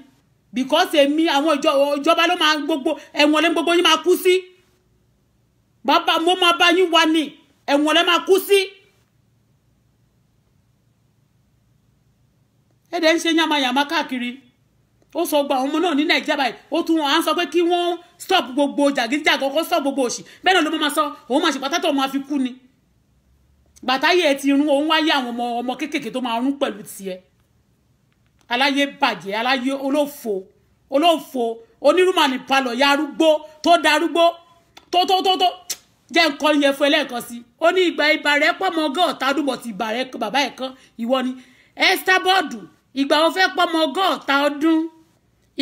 [SPEAKER 1] because èmi àwọn ìjọba ló máa gbogbo ẹ̀wọ̀n lẹ́ gbogbo yín máa kú sí bàbá mo máa bá yín wá ní ẹ̀wọ̀n lẹ́ máa kú sí ẹ̀dẹ̀ ń ṣe yamayama káàkiri ó sọ gba àwọn ọmọ náà ní Nàìjíríà báyìí ó tún wọn á sọ pé kí wọ́n stop gbogbo jàgídíjàgan kó stop gbogbo òṣì bẹ́ẹ̀ náà ló máa sọ òun máa ṣe pàtàkì òun máa fi kú ni gbàtáyé ẹ ti rún òun wáyé àwọn ọmọ kéékèèké tó máa rún pẹ̀lú tiẹ̀ aláyé bàjẹ́ aláyé olófo onírúmọ̀nì palọ̀ ya arúgbó tó darúgbó tó jẹ́ nǹkan yẹn fún ẹlẹ́ẹ̀kan sí ó ní ìgbà ìbà rẹ̀ pọ̀ mọ́ ọgọ́ta ọdún bọ̀ ti ìbà rẹ̀ bàbá ẹ̀ kan ìwọ ni Esther bọ́ọ̀dù ìgbà ó fẹ́ pọ̀ mọ́ ọgọ́ta ọdún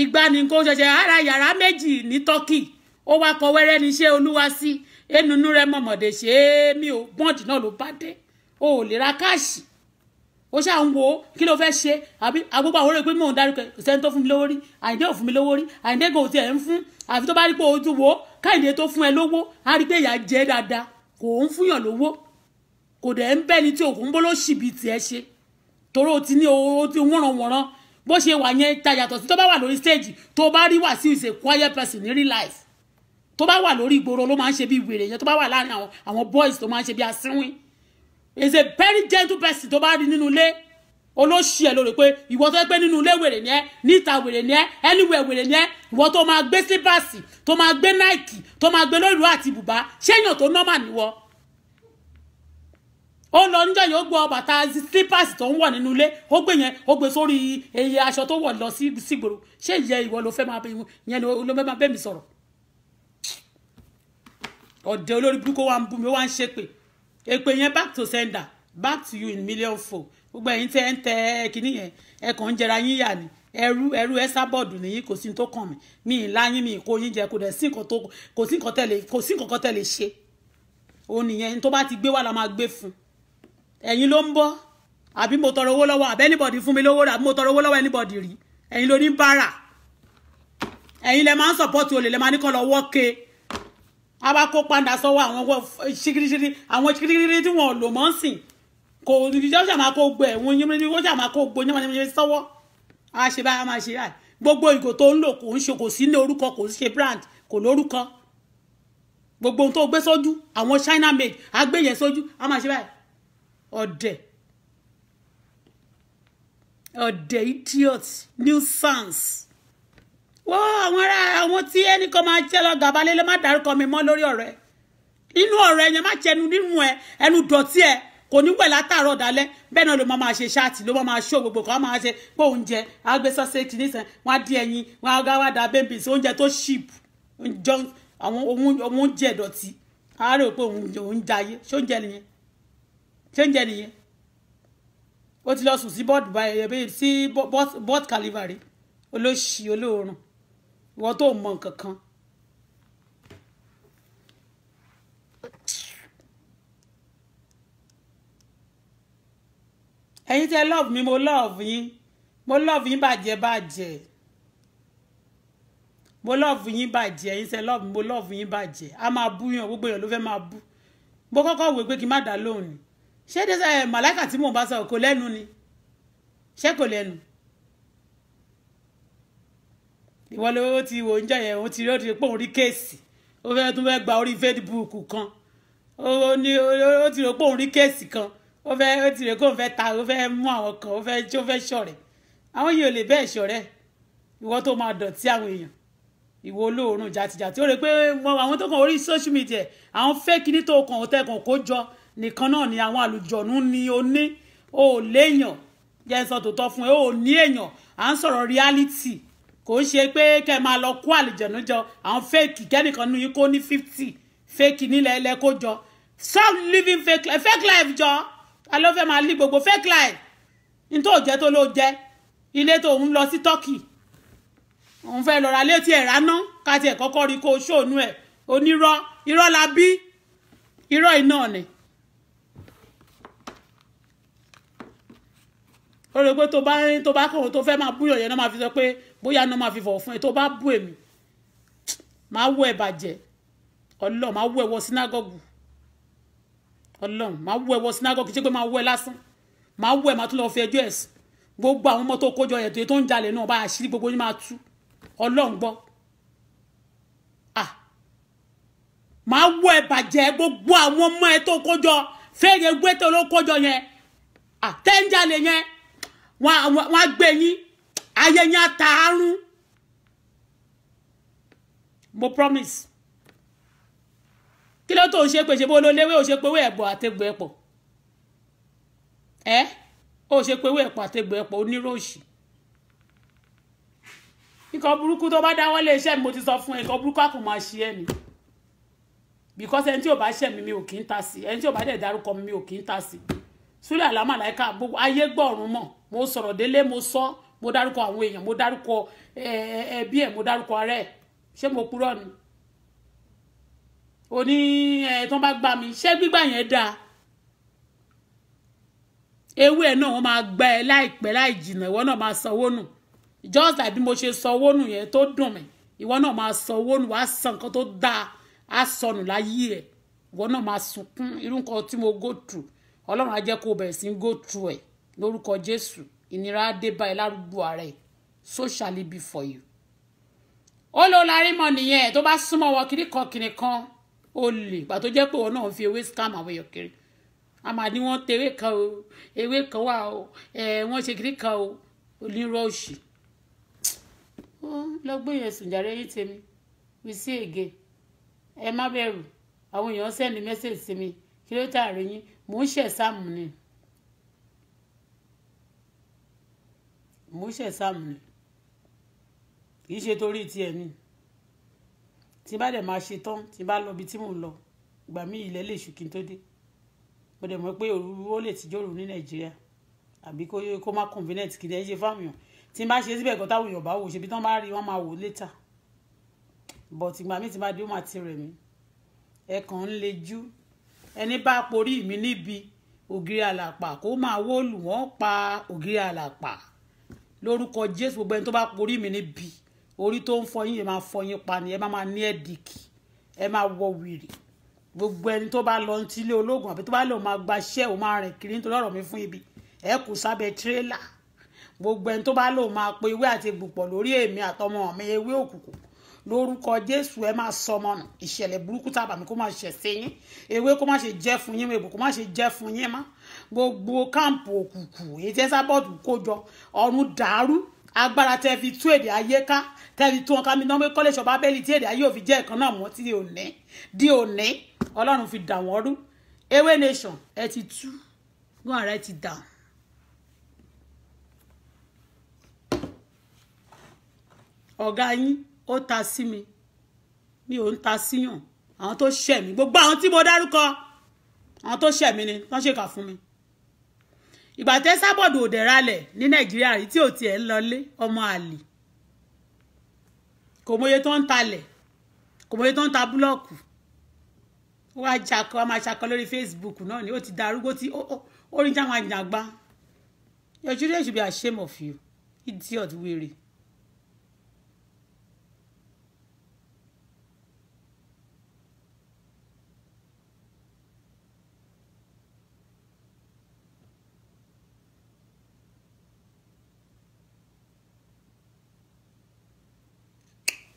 [SPEAKER 1] ìgbà ní kó ṣẹ̀ṣẹ̀ ara yàrá méjì ní Turkey ó wá kọ wẹ́rẹ́ ní ṣé olúwa sí ẹnunú rẹ mọ̀mọ̀dé ṣe é mi ò bọ́ǹdì náà ló bá dé o ò lè ra káàṣì ó ṣáà ń wo kí ló fẹ́ ṣe àbí agbógbó àwọn olóògbé mò ń dárúkọ kò sẹ́ni tó fún mi lówó rí Àyìndé ò fún mi lówó rí Àyìndé kò tiẹ̀ ń fún àfi tó bá rí pé o tún wo Káyìndé tó fún ẹ lówó á rí pé ìyá jẹ́ dáadáa kò ń fúnyàn lówó kò dẹ̀ ń bẹ́ni tí òkú ń bó ló ṣì bí tiẹ̀ ṣe torí o ti ní o ti wọ́nranwọ̀nran bó ṣe wà yẹn ta yàtọ̀ sí tó bá wà lórí stage tó bá rí Wasiu is a quiet person ní real life tó bá wà lórí ìgboro ló máa ń ṣe bí wèrè yẹn tó bá wà láàrin àwọn boys tó máa ń ṣe bí asínwín is a very gentle person tó bá rí nínú ilé olóṣì ẹ lórí pé ìwọ tó pé nínú ilé wèrè ni ẹ níta wèrè ni ẹ anywhere wèrè ni ẹ ìwọ tó máa gbé slippers tó máa gbé Nike tó máa gbé lórí àti bùbá ṣéyàn tó normal níwọ ó lọ níjọ́ yìí ó gbọ́ bàtà slippers tó ń wọ̀ nínú ilé ó gbé yẹn ó gbé sórí eye aṣọ tó wọ̀ lọ sí sígboro ṣé ìyẹ ìwọ ló fẹ́ máa bẹ yẹn ló fẹ́ máa bẹ́ mi sọ̀rọ̀ ọ̀dẹ̀ olórí burúkú wa ń bú mi ó wá ń ṣépè èpè yẹn back to sender back to you in million fold gbogbo ẹ̀yin tẹ́ ń tẹ kíní yẹn ẹ kàn ń jẹra yín yà ni ẹrú Esther bọ́ọ̀dù nìyí kò sí tó kàn mí mi ì láyín mi ì kó yín jẹ kò sí nǹkan tẹ́lẹ̀ ṣe òun nìyẹn tó bá ti gbé wà la máa gbé fún ẹ̀yin ló ń bọ́ àbí mo tọrọ owó lọ́wọ́ àbí anybody fún mi lówó àbí mo tọrọ owó lọ́wọ́ anybody rí ẹ̀yin ló ní bára ẹ̀yin lẹ máa ń support olè lẹ máa ní kọ́ lọ wọ́ọ̀kẹ́ àwa kó padà sọ́wọ́ àwọn ṣíkíríṣírí tí wọ́n lò mọ́ sìn kò níjọ́ ṣàmà kó gbẹ ẹ̀wọ̀n yín ní wọ́n ṣàmà kó gbó yín sọ́wọ́ a ṣe báyà máa ṣe ráì gbogbo ìgò tó ń lò kò ń ṣe kò sí ní orúkọ kò ṣe brand kò lórúkọ gbogbo ohun tó gbé sójú àwọn China made agbéyẹ sójú a máa ṣe báyìí ọ̀dẹ̀ idiot nuisance wọ́n àwọn tí ẹnì kan máa jẹ́ lọ gàbálẹ́ ló má dárúkọ mi mọ́ lórí ọ̀rẹ́ inú ọ̀rẹ́ yẹn má jẹnu nínú ẹ ẹnu dọ̀tí ẹ kò ní wẹ̀ látàárọ̀ dalẹ́ bẹ́ẹ̀ náà ló máa ṣe ṣáàtì ló máa ṣó gbogbo kan máa ṣe pé oúnjẹ agbésọ́sẹ́kì nísàn wọ́n á dín ẹyin wọ́n á gá wá da bẹ́ẹ̀bì sí oúnjẹ tó ṣìp àwọn oúnjẹ ìdọ̀tí á rò pé òun jayé ṣóúnjẹ nìyẹn ó ti lọ sùn sí bọ́ọ̀dù báyìí sí bọ́ọ̀d kàlífàrí olóṣì olóòórùn ìwọ tó mọ nǹkan kan. ẹ̀yin tẹ́ love mi mo love yín bàjẹ́ mo love yín bàjẹ́ ẹ̀yin tẹ́ love mi mo love yín bàjẹ́ a máa bú yàn gbogbo èèyàn ló fẹ́ máa bú mo kọ́kọ́ wò pé kí n má dá lóhùn ni ṣé dé màláìkà tí mò ń bá sọ̀rọ̀ kò lẹ́nu ni ṣé kò lẹ́nu ìwọ ló ti wò ń jẹ́ yẹn ó ti rí pé òun rí kéèsì ó fẹ́ tún fẹ́ gba orí Facebook kan ó ti rí pé òun rí kéèsì kan ó ti rè kó fẹ́ ta ó fẹ́ mú àwọn kan ó fẹ́ ṣọ̀rẹ́ àwọn yìí ò lè bẹ́ẹ̀ ṣọ̀rẹ́ ìwọ tó máa dọ̀tí àwọn èèyàn ìwọ olóòórùn jàtìjàtì ó rè pé àwọn tó kàn orí social media àwọn fake ní tó kàn ó tẹ̀kàn kó jọ nìkan náà ni àwọn àlùjọ̀nù ni ó ní ó léèyàn jẹ́ sọ tòótọ́ fún ẹ ó ní èèyàn à ń sọ̀rọ̀ reality kò ń ṣe pé kẹ́ máa lọ kó àlùjọ̀nù jọ àwọn fake kẹ́nìkan nínú yín kó ní 50 fake nílẹ̀ ẹlẹ́ kó jọ stop living fake life jọ alo fẹ́ máa lí gbogbo fake life ní tó jẹ́ tó ló jẹ́ ilé tó ń lọ sí Turkey òun fẹ́ lọ ra létí ẹ̀ ráná ká tiẹ̀ kọ́kọ́ rí kó ṣòónú ẹ̀ onírọ́ irọ́ la bí irọ́ iná ni ó rẹ pé tó bá kàn tó fẹ́ máa búyọ̀ yẹn náà máa fi sọ pé bóyá náà máa fi fọ̀ fún ẹ tó bá bú èmi máa wọ ẹ bàjẹ́ Ọlọ́run máa wọ ẹ wọ sínágọ́gù Ọlọ́run máa wọ ẹ wọ sínágọ́gù kí ṣe pé máa wọ ẹ lásán máa wọ ẹ máa tún lọ fi ẹjọ́ ẹ̀sùn gbogbo àwọn ọmọ tó kójọ ẹ̀tọ́ tó ń jalè náà bá àṣírí gbogbo yín máa tú Ọlọ́run gbọ́ máa wọ ẹ bàjẹ́ gbogbo àwọn ọmọ ẹ tó kójọ fẹ́ẹ̀rẹ̀ gbé tó ló kójọ yẹn tẹ́ ń jalè yẹn wọ́n á gbé yín ayé yẹn àtàrún mo promise kí ló tó ń ṣe pé ṣe bó ló léwé ò ṣe pé wé ẹ̀bọ̀ àtẹ̀gbọ̀ ẹ̀pọ̀ ó ṣe pé wé ẹ̀pọ̀ àtẹ̀gbọ̀ ẹ̀pọ̀ oníròṣì nǹkan burúkú tó bá dáwọ́ lé iṣẹ́ mi mo ti sọ fún ẹ nǹkan burúkú á kò máa ṣe ẹ́ ni because ẹni tí ò bá ṣẹ̀ mi mi ò kì í ta sí ẹni tí ò bá dẹ̀ dárúkọ mi mi ò kì í ta sí Súlẹ̀ Àlámàláíkà gbogbo ayé gbọ̀run mọ̀ mo sọ̀rọ̀ délé mo sọ mo dárúkọ àwọn èèyàn mo dárúkọ ẹbí ẹ̀ mo dárúkọ ara ẹ̀ ṣé mo purọ́ ni ó ní tó bá gbá mi ṣé gbígbà yẹn dáa ewé ẹ̀ náà wọ́n máa gbá ẹ láìpẹ́ láì jìnnà ìwọ náà máa sanwó nù just like bí mo ṣe sanwó nù yẹn tó dùn mí ìwọ náà máa sanwó nù wàá san nǹkan tó dáa á sọnù láyé ẹ̀ ìwọ náà máa sunkún irú nǹkan tí mo go through Ọlọ́run á jẹ́ kó bẹ̀rẹ̀ sí go through ẹ̀ lórúkọ Jésù ìnira á dé bá ẹ lárúgbó ara ẹ̀ so shall it be for you. ó ló larí mọ nìyẹn tó bá súnmọ́ wọn kiri kan ó lè gbà tó jẹ́ pé wọn náà fi ewé scam àwọn èèyàn kiri àmà ni wọ́n tewé kan o ewé kan wà o wọ́n ṣe kiri kan o onírọ̀ òṣì ó lọ́gbọ́n yẹn sùn jàre yín tèmi we see again ẹ má bẹ̀rù àwọn èèyàn send message sí mi kí ló tààrí yín mò ń ṣe sáàmù ni kì í ṣe torí tiẹ̀ ni tí bá dẹ̀ máa ṣe tán tí bá lọ bí tí mò ń lọ ìgbà mí ilẹ̀ lè ṣù kí n tó dé mo dẹ̀ mọ̀ pé òru ó lè tìjọ́ òru ní Nàìjíríà àbí kó má convenient kì í dẹ̀ ṣe fáwọn èèyàn tí n bá ṣe síbẹ̀ kan táwọn èèyàn bá wò ṣe bí tán bá rí wọ́n máa wò later but ìgbà mí tí bá dé ó máa ti rẹ̀ mí ẹ̀kan ń lejú ẹni bá porí mi níbi ògiri àlàpà kó máa wóòlù wọ́n pa ògiri àlàpà lórúkọ Jésù gbogbo ẹni tó bá porí mi níbi orí tó ń fọyín yẹn máa fọyín pa ni ẹ máa ní ẹ̀dìkì ẹ máa wọ wìrì gbogbo ẹni tó bá lọ sílé ológun àbí tó bá lọ máa gbaṣẹ́ ò máa rìn kiri nítorí ọ̀rọ̀ mi fún ibi ẹ kù sábẹ́ tírélà gbogbo ẹni tó bá lọ máa pe ewé àti egbùpọ̀ lórí èmi àtọmọ mi ewé òkùnkùn lórúkọ Jésù ẹ máa sọmọ nù ìṣẹ̀lẹ̀ burúkú tàbí mi kó má ṣe sí yín ewé kó má ṣe jẹ́ fún yín èbò kó má ṣe jẹ́ fún yín má gbogbo káàmpù òkùnkùn èyí tẹ́ sábọ́ọ̀dù kójọ ọ̀run dàrú agbára tẹ́ fi tú èdè ayé ká tẹ́ fi tú wọn ká mi náà kọ́lé ṣọba bẹ́ẹ̀lì tí èdè ayé ò fi jẹ́ ẹ̀kan náà mọ́ tí di òní Ọlọ́run fi dà wọ́n rú ewé nation ẹ ti tú gún ààrẹ ti dà ọ̀gá yín ó ta sí mi mi ò ń ta síyàn àwọn tó ṣẹ̀ mí gbogbo àwọn tí mo dárúkọ àwọn tó ṣẹ̀ mí ni wọ́n ṣèkà fún mi ìgbà tẹ́ sábọ̀dù òdè ralẹ̀ ní Nàìjíríà rí tí ò tiẹ̀ ń lọlé ọmọ àlè kò mọye tó ń talẹ̀ kò mọye tó ń ta búlọ́ọ̀kù ó wá jakọ a máa ṣakọ lórí Facebook náà ni ó ti darúgbó tí ó rí jáwọn àjàgbá your children should be ashamed of you idiot wèrè.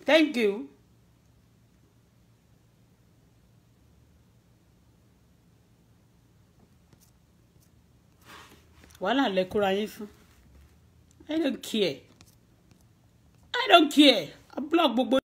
[SPEAKER 1] Thank you. Wàhálà lẹ kóra yín fún. I don't care. I block gbogbo.